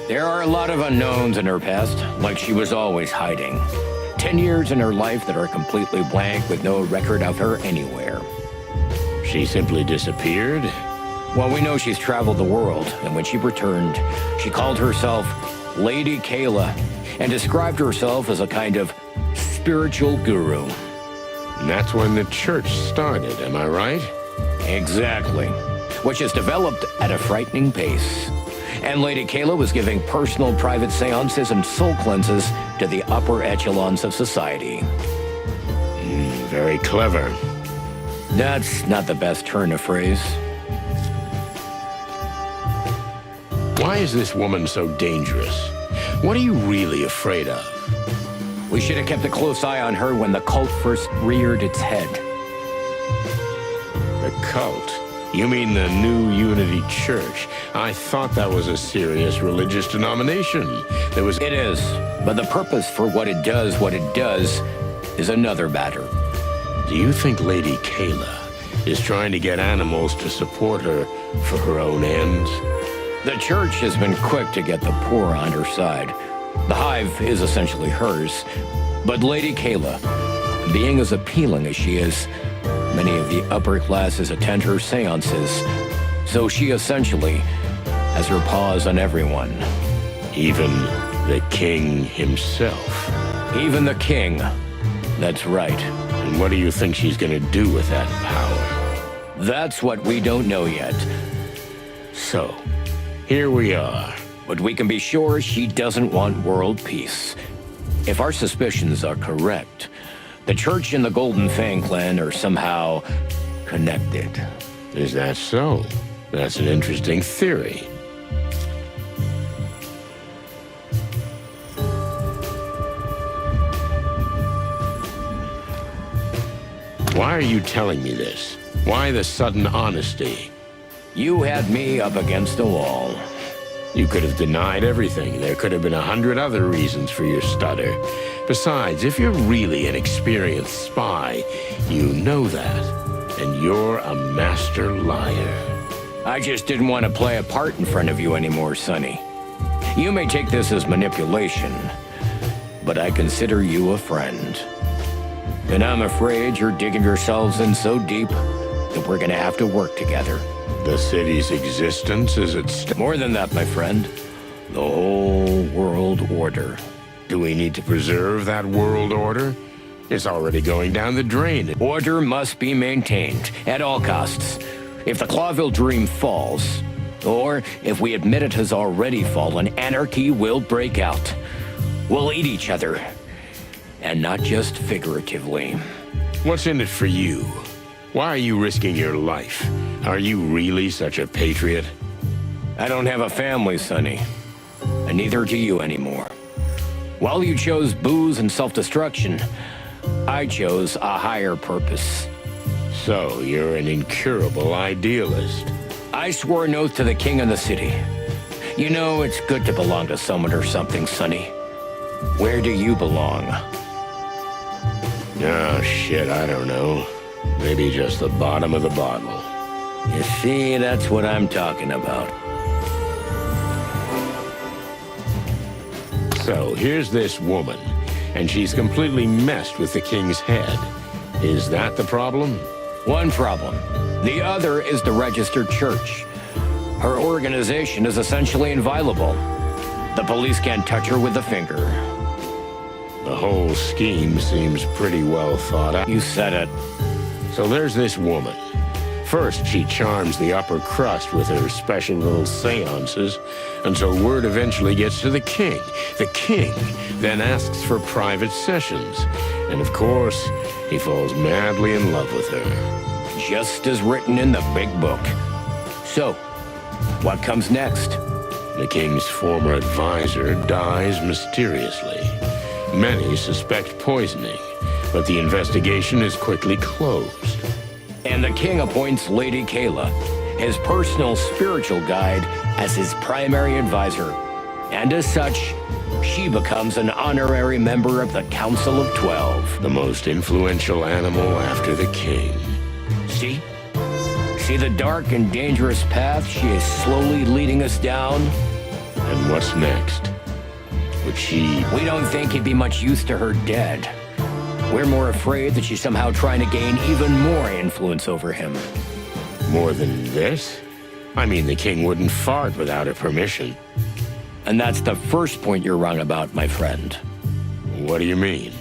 There are a lot of unknowns in her past, like she was always hiding. 10 years in her life that are completely blank with no record of her anywhere. She simply disappeared? Well, we know she's traveled the world, and when she returned, she called herself Lady Kayla and described herself as a kind of spiritual guru. And that's when the church started, am I right? Exactly. Which has developed at a frightening pace. And Lady Kayla was giving personal private seances and soul cleanses to the upper echelons of society. Very clever. That's not the best turn of phrase. Why is this woman so dangerous? What are you really afraid of? We should have kept a close eye on her when the cult first reared its head. The cult? You mean the New Unity Church? I thought that was a serious religious denomination. It is, but the purpose for what it does is another matter. Do you think Lady Kayla is trying to get animals to support her for her own ends? The church has been quick to get the poor on her side, The Hive is essentially hers, but Lady Kayla, being as appealing as she is, many of the upper classes attend her seances, so she essentially has her paws on everyone. Even the king himself. Even the king. That's right. And what do you think she's gonna do with that power? That's what we don't know yet. So, here we are. But we can be sure she doesn't want world peace. If our suspicions are correct, the Church and the Golden Fang clan are somehow connected. Is that so? That's an interesting theory. Why are you telling me this? Why the sudden honesty? You had me up against the wall. You could have denied everything. There could have been 100 other reasons for your stutter. Besides, if you're really an experienced spy, you know that. And you're a master liar. I just didn't want to play a part in front of you anymore, Sonny. You may take this as manipulation, but I consider you a friend. And I'm afraid you're digging yourselves in so deep that we're gonna have to work together. The city's existence is at stake. More than that, my friend. The whole world order. Do we need to preserve that world order? It's already going down the drain. Order must be maintained at all costs. If the Clawville dream falls, or if we admit it has already fallen, anarchy will break out. We'll eat each other. And not just figuratively. What's in it for you? Why are you risking your life? Are you really such a patriot? I don't have a family, Sonny. And neither do you anymore. While you chose booze and self-destruction, I chose a higher purpose. So, you're an incurable idealist. I swore an oath to the king of the city. You know, it's good to belong to someone or something, Sonny. Where do you belong? Oh, shit, I don't know. Maybe just the bottom of the bottle. You see, that's what I'm talking about. So, here's this woman, and she's completely messed with the king's head. Is that the problem? One problem. The other is the registered church. Her organization is essentially inviolable. The police can't touch her with a finger. The whole scheme seems pretty well thought out. You said it. So there's this woman. First, she charms the upper crust with her special little seances until word eventually gets to the king. The king then asks for private sessions. And of course, he falls madly in love with her. Just as written in the big book. So, what comes next? The king's former advisor dies mysteriously. Many suspect poisoning, but the investigation is quickly closed. And the king appoints Lady Kayla, his personal spiritual guide, as his primary advisor. And as such, she becomes an honorary member of the Council of 12. The most influential animal after the king. See? See the dark and dangerous path she is slowly leading us down? And what's next? Would she... We don't think he'd be much use to her dead. We're more afraid that she's somehow trying to gain even more influence over him. More than this? I mean, the king wouldn't fart without her permission. And that's the first point you're wrong about, my friend. What do you mean?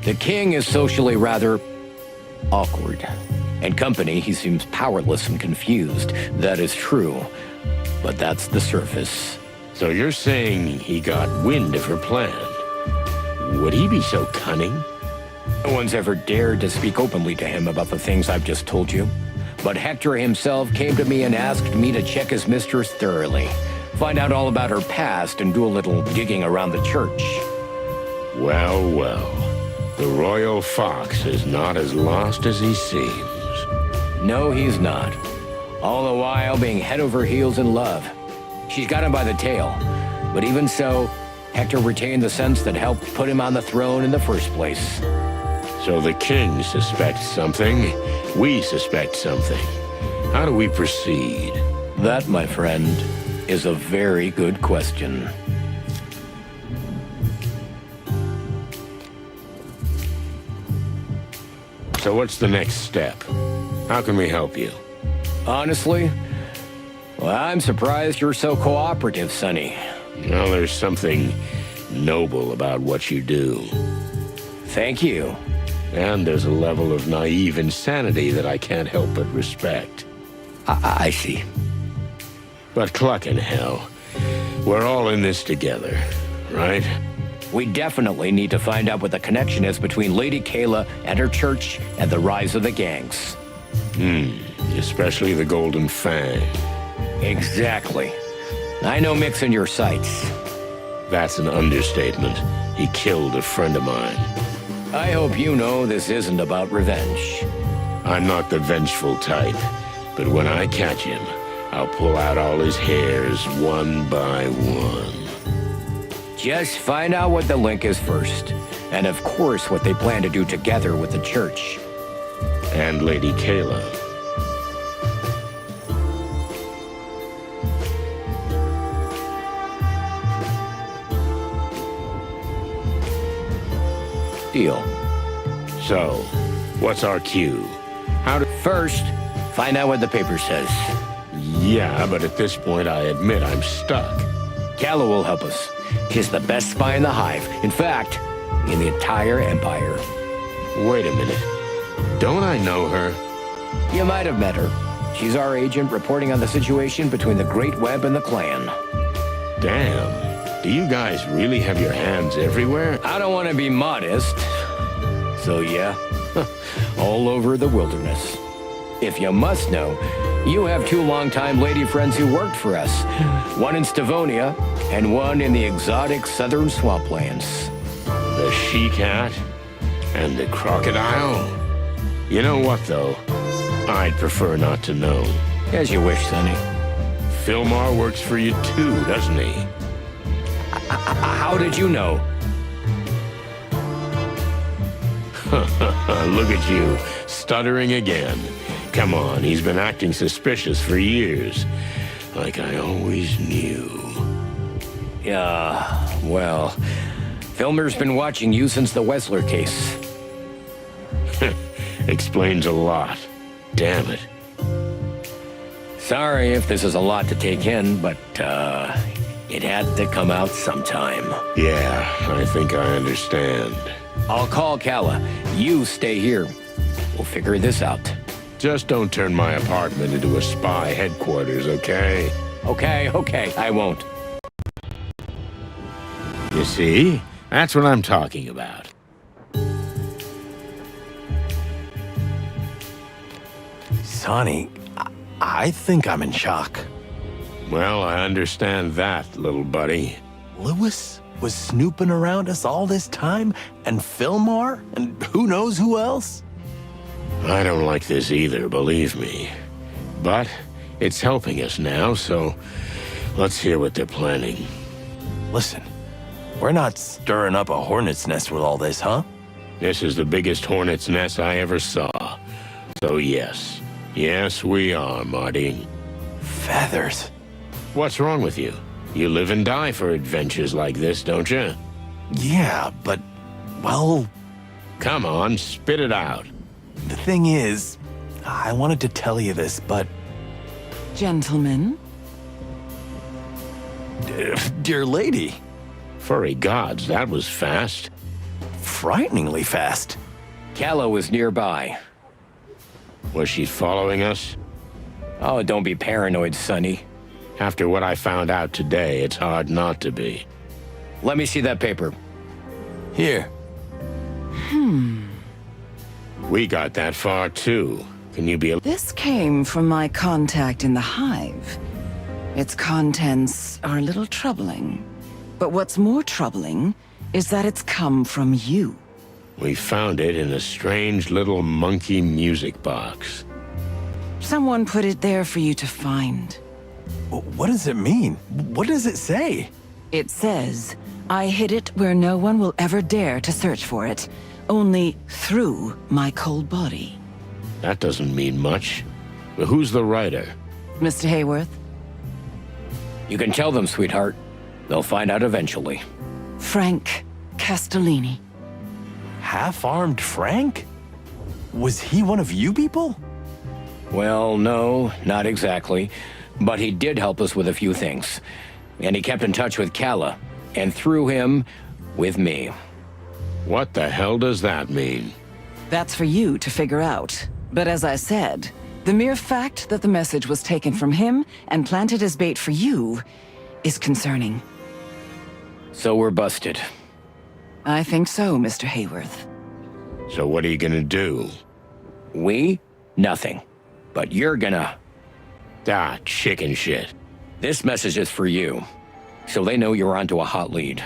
The king is socially rather awkward. In company, he seems powerless and confused. That is true. But that's the surface. So you're saying he got wind of her plan? Would he be so cunning? No one's ever dared to speak openly to him about the things I've just told you. But Hector himself came to me and asked me to check his mistress thoroughly. Find out all about her past and do a little digging around the church. Well, well. The royal fox is not as lost as he seems. No, he's not. All the while being head over heels in love. She's got him by the tail. But even so, Hector retained the sense that helped put him on the throne in the first place. So the king suspects something, we suspect something. How do we proceed? That, my friend, is a very good question. So what's the next step? How can we help you? Honestly, well, I'm surprised you're so cooperative, Sonny. Well, there's something noble about what you do. Thank you. And there's a level of naive insanity that I can't help but respect. I see. But clucking hell, we're all in this together, right? We definitely need to find out what the connection is between Lady Kayla and her church and the rise of the gangs. Especially the Golden Fang. Exactly. I know Mick's in your sights. That's an understatement. He killed a friend of mine. I hope you know this isn't about revenge. I'm not the vengeful type, but when I catch him, I'll pull out all his hairs one by one. Just find out what the link is first. And of course, what they plan to do together with the church. And Lady Kayla. Deal. So, what's our cue? First, find out what the paper says. Yeah, but at this point, I admit I'm stuck. Kayla will help us. She's the best spy in the Hive. In fact, in the entire Empire. Wait a minute. Don't I know her? You might have met her. She's our agent reporting on the situation between the Great Web and the Clan. Damn. Do you guys really have your hands everywhere? I don't want to be modest. So yeah, all over the wilderness. If you must know, you have two longtime lady friends who worked for us. One in Stavonia and one in the exotic southern swamplands. The she-cat and the crocodile? You know what, though? I'd prefer not to know. As you wish, Sonny. Fillmore works for you too, doesn't he? How did you know? Look at you, stuttering again. Come on, he's been acting suspicious for years. Like I always knew. Yeah, well, Filmer's been watching you since the Wessler case. Explains a lot. Damn it. Sorry if this is a lot to take in, but, it had to come out sometime. Yeah, I think I understand. I'll call Kayla. You stay here. We'll figure this out. Just don't turn my apartment into a spy headquarters, okay? Okay, I won't. You see? That's what I'm talking about. Sonny, I think I'm in shock. Well, I understand that, little buddy. Lewis was snooping around us all this time, and Fillmore, and who knows who else? I don't like this either, believe me. But it's helping us now, so let's hear what they're planning. Listen, we're not stirring up a hornet's nest with all this, huh? This is the biggest hornet's nest I ever saw. So yes. Yes, we are, Marty. Feathers. What's wrong with you? You live and die for adventures like this, don't you? Yeah, but, well... Come on, spit it out. The thing is, I wanted to tell you this, but... Gentlemen? Dear lady. Furry gods, that was fast. Frighteningly fast. Kayla was nearby. Was she following us? Oh, don't be paranoid, Sonny. After what I found out today, it's hard not to be. Let me see that paper. Here. We got that far, too. Can you be... This came from my contact in the Hive. Its contents are a little troubling. But what's more troubling is that it's come from you. We found it in a strange little monkey music box. Someone put it there for you to find. What does it mean? What does it say? It says, I hid it where no one will ever dare to search for it. Only through my cold body. That doesn't mean much. But who's the writer? Mr. Hayworth? You can tell them, sweetheart. They'll find out eventually. Frank Castellini. Half-armed Frank? Was he one of you people? Well, no, not exactly. But he did help us with a few things. And he kept in touch with Kala, and through him, with me. What the hell does that mean? That's for you to figure out. But as I said, the mere fact that the message was taken from him and planted as bait for you is concerning. So we're busted. I think so, Mr. Hayworth. So what are you gonna do? We? Nothing. But you're gonna... Ah, chicken shit. This message is for you, so they know you're onto a hot lead.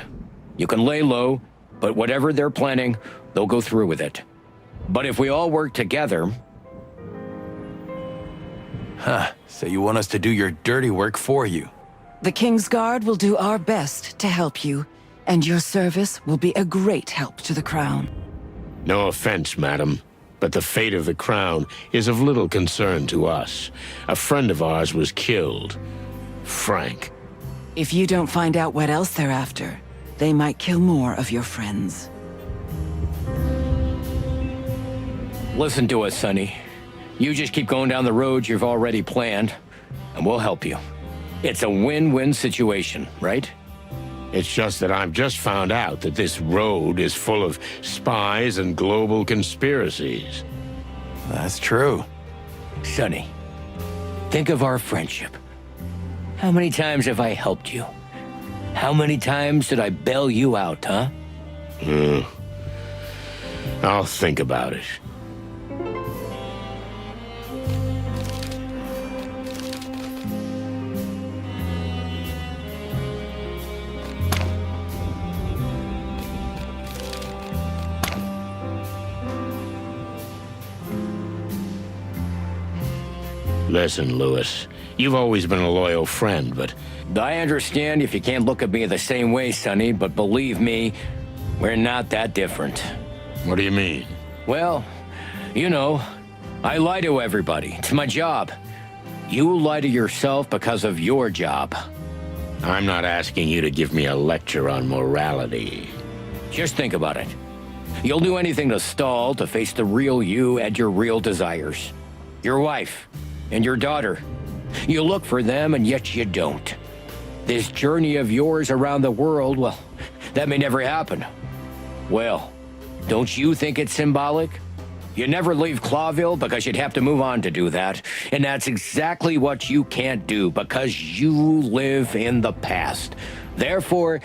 You can lay low, but whatever they're planning, they'll go through with it. But if we all work together... Huh, so you want us to do your dirty work for you? The King's Guard will do our best to help you, and your service will be a great help to the Crown. No offense, madam, but the fate of the crown is of little concern to us. A friend of ours was killed. Frank. If you don't find out what else they're after, they might kill more of your friends. Listen to us, Sonny. You just keep going down the road you've already planned, and we'll help you. It's a win-win situation, right? It's just that I've just found out that this road is full of spies and global conspiracies. That's true. Sonny, think of our friendship. How many times have I helped you? How many times did I bail you out, huh? I'll think about it. Listen, Lewis, you've always been a loyal friend, but... I understand if you can't look at me the same way, Sonny, but believe me, we're not that different. What do you mean? Well, you know, I lie to everybody. It's my job. You lie to yourself because of your job. I'm not asking you to give me a lecture on morality. Just think about it. You'll do anything to stall, to face the real you and your real desires. Your wife and your daughter. You look for them, and yet you don't. This journey of yours around the world, well, that may never happen. Well, don't you think it's symbolic? You never leave Clawville because you'd have to move on to do that. And that's exactly what you can't do because you live in the past. Therefore,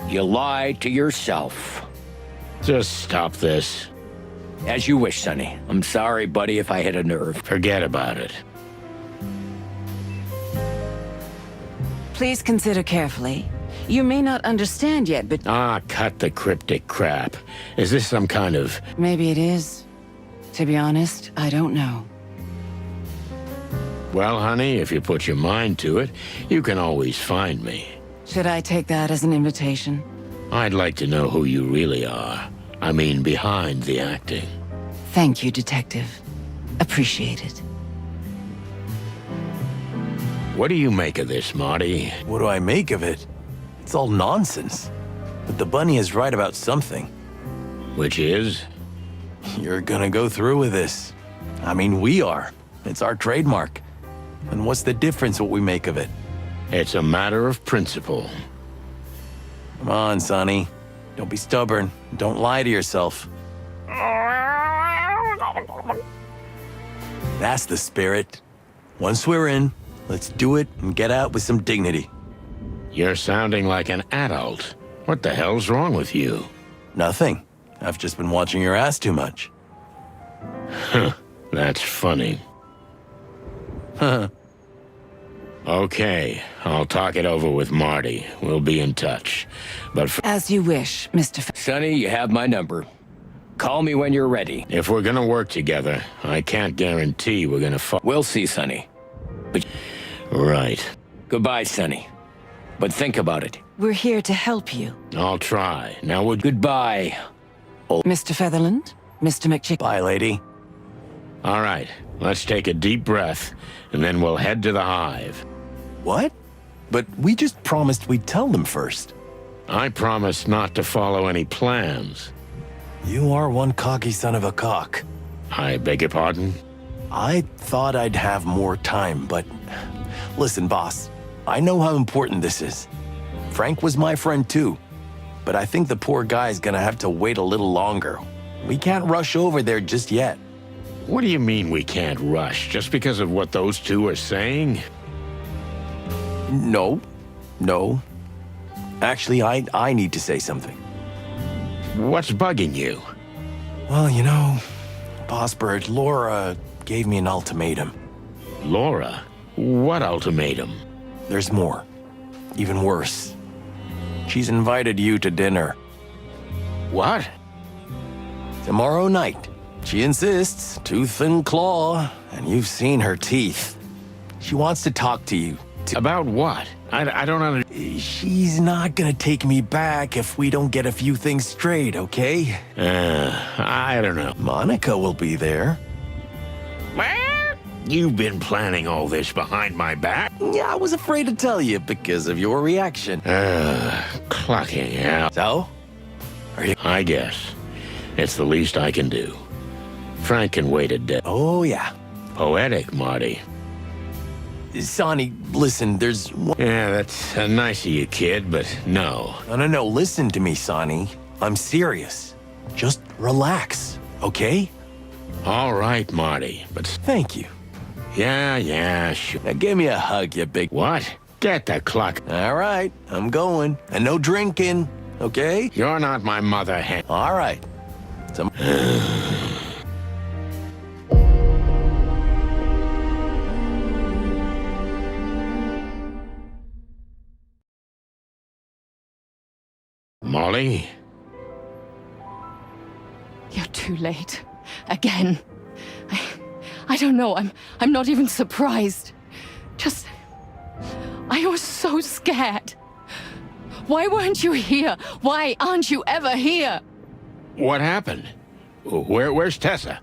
you lie to yourself. Just stop this. As you wish, Sonny. I'm sorry, buddy, if I hit a nerve. Forget about it. Please consider carefully. You may not understand yet, but... Ah, cut the cryptic crap. Is this some kind of... Maybe it is. To be honest, I don't know. Well, honey, if you put your mind to it, you can always find me. Should I take that as an invitation? I'd like to know who you really are. I mean, behind the acting. Thank you, Detective. Appreciate it. What do you make of this, Marty? What do I make of it? It's all nonsense. But the bunny is right about something. Which is? You're gonna go through with this. I mean, we are. It's our trademark. And what's the difference what we make of it? It's a matter of principle. Come on, Sonny. Don't be stubborn. Don't lie to yourself. That's the spirit. Once we're in, let's do it and get out with some dignity. You're sounding like an adult. What the hell's wrong with you? Nothing. I've just been watching your ass too much. Huh. That's funny. Huh. Okay, I'll talk it over with Marty. We'll be in touch. But as you wish, Mr. Sonny, you have my number. Call me when you're ready. If we're gonna work together, I can't guarantee we're gonna We'll see, Sonny. But... Right. Goodbye, Sonny. But think about it. We're here to help you. I'll try. Now we're... Goodbye. Mr. Featherland? Mr. McChick... Bye, lady. All right, let's take a deep breath, and then we'll head to the Hive. What? But we just promised we'd tell them first. I promised not to follow any plans. You are one cocky son of a cock. I beg your pardon? I thought I'd have more time, but... Listen, boss, I know how important this is. Frank was my friend too, but I think the poor guy's gonna have to wait a little longer. We can't rush over there just yet. What do you mean we can't rush? Just because of what those two are saying? No. Actually, I need to say something. What's bugging you? Well, you know, Boss Bird, Laura gave me an ultimatum. Laura? What ultimatum? There's more. Even worse. She's invited you to dinner. What? Tomorrow night. She insists, tooth and claw, and you've seen her teeth. She wants to talk to you. About what? I don't understand. She's not gonna take me back if we don't get a few things straight, okay? I don't know. Monica will be there. You've been planning all this behind my back? Yeah, I was afraid to tell you because of your reaction. Clocking out. So? Are you... I guess. It's the least I can do. Frank can wait a day. Oh, yeah. Poetic, Marty. Sonny, listen, there's... Yeah, that's nice of you, kid, but no. No, listen to me, Sonny. I'm serious. Just relax, okay? All right, Marty, but... Thank you. Yeah, sure. Now give me a hug, you big... What? Get the clock. All right, I'm going. And no drinking, okay? You're not my mother hen. All right. Molly? You're too late. Again. I don't know. I'm not even surprised. Just... I was so scared. Why weren't you here? Why aren't you ever here? What happened? Where's Tessa?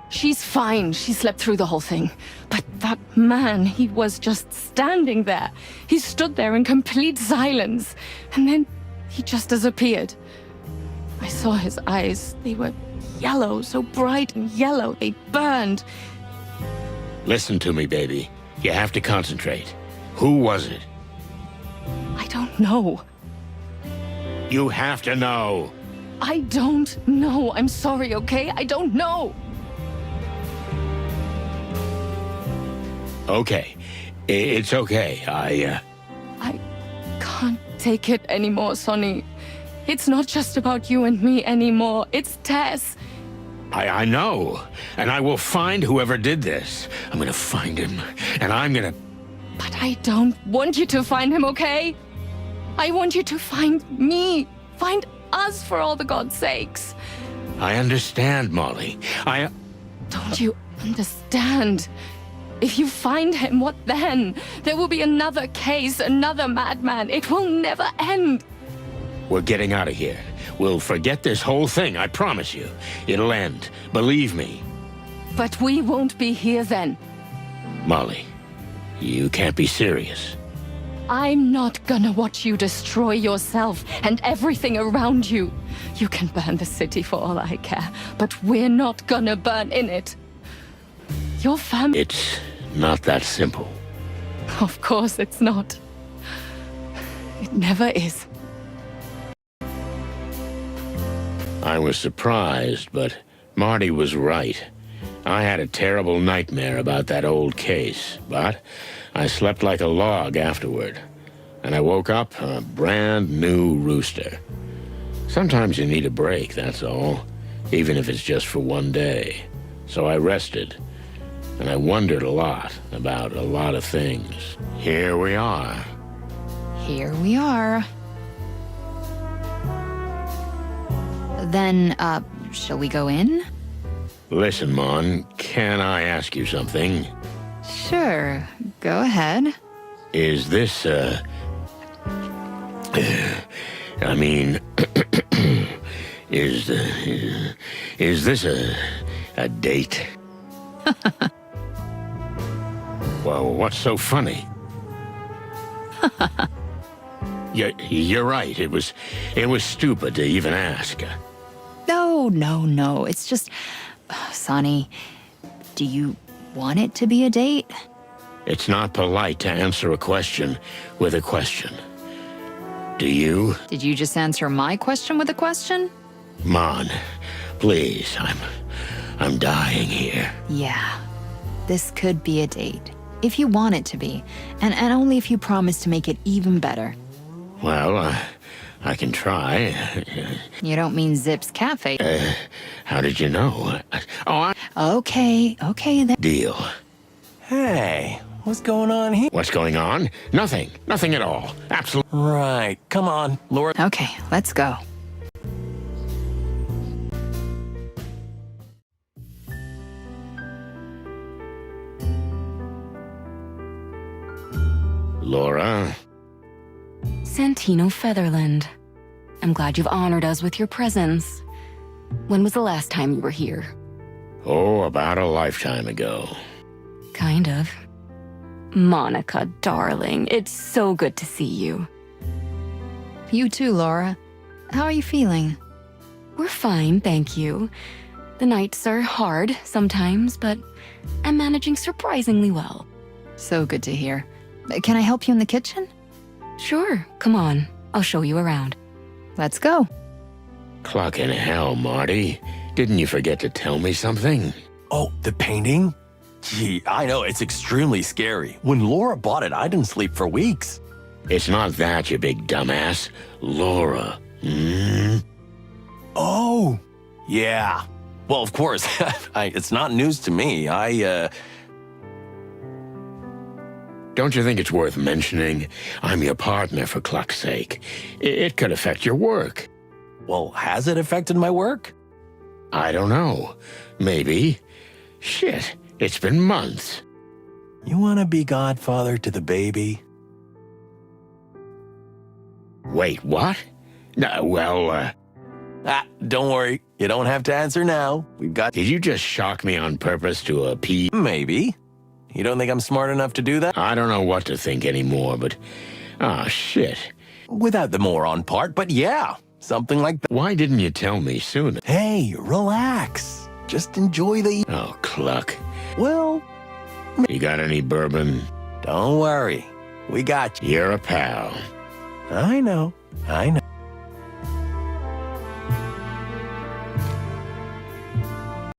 She's fine. She slept through the whole thing. But that man, he was just standing there. He stood there in complete silence. And then he just disappeared. I saw his eyes. They were yellow, so bright and yellow. They burned. Listen to me, baby. You have to concentrate. Who was it? I don't know. You have to know. I don't know. I'm sorry, okay? I don't know. Okay. It's okay. I can't take it anymore, Sonny. It's not just about you and me anymore. It's Tess. I know. And I will find whoever did this. I'm gonna find him. And I'm gonna... But I don't want you to find him, okay? I want you to find me. Find us, for all the God's sakes. I understand, Molly. Don't you understand? If you find him, what then? There will be another case, another madman. It will never end. We're getting out of here. We'll forget this whole thing, I promise you. It'll end. Believe me. But we won't be here then. Molly, you can't be serious. I'm not gonna watch you destroy yourself and everything around you. You can burn the city for all I care, but we're not gonna burn in it. Your family... It's not that simple. Of course it's not. It never is. I was surprised, but Marty was right. I had a terrible nightmare about that old case, but I slept like a log afterward. And I woke up a brand new rooster. Sometimes you need a break, that's all. Even if it's just for one day. So I rested. And I wondered a lot about a lot of things. Here we are. Here we are. Then, shall we go in? Listen, Mon, can I ask you something? Sure, go ahead. Is this, I mean, is this a date? Well, what's so funny? You're right. It was stupid to even ask. No. It's just, Sonny, do you want it to be a date? It's not polite to answer a question with a question. Do you? Did you just answer my question with a question? Mon, please, I'm dying here. Yeah. This could be a date. If you want it to be. And only if you promise to make it even better. Well, I can try. You don't mean Zip's Cafe. How did you know? Okay, then. Deal. Hey, what's going on here? What's going on? Nothing. Nothing at all. Absolutely. Right, come on, Laura. Okay, let's go. Laura? Santino Featherland. I'm glad you've honored us with your presence. When was the last time you were here? Oh, about a lifetime ago. Kind of. Monica, darling, it's so good to see you. You too, Laura. How are you feeling? We're fine, thank you. The nights are hard sometimes, but I'm managing surprisingly well. So good to hear. Can I help you in the kitchen? Sure, come on. I'll show you around. Let's go. Clucking hell, Marty. Didn't you forget to tell me something? Oh, the painting? Gee, I know, it's extremely scary. When Laura bought it, I didn't sleep for weeks. It's not that, you big dumbass. Laura. Oh, yeah. Well, of course, it's not news to me. Don't you think it's worth mentioning? I'm your partner, for cluck's sake. It could affect your work. Well, has it affected my work? I don't know. Maybe. Shit, it's been months. You want to be godfather to the baby? Wait, what? Don't worry. You don't have to answer now. We've got... Did you just shock me on purpose to appease? Maybe. You don't think I'm smart enough to do that? I don't know what to think anymore, but... Ah, shit. Without the moron part, but yeah. Something like that. Why didn't you tell me sooner? Hey, relax. Just enjoy the... Oh, cluck. Well... You got any bourbon? Don't worry. We got you. You're a pal. I know.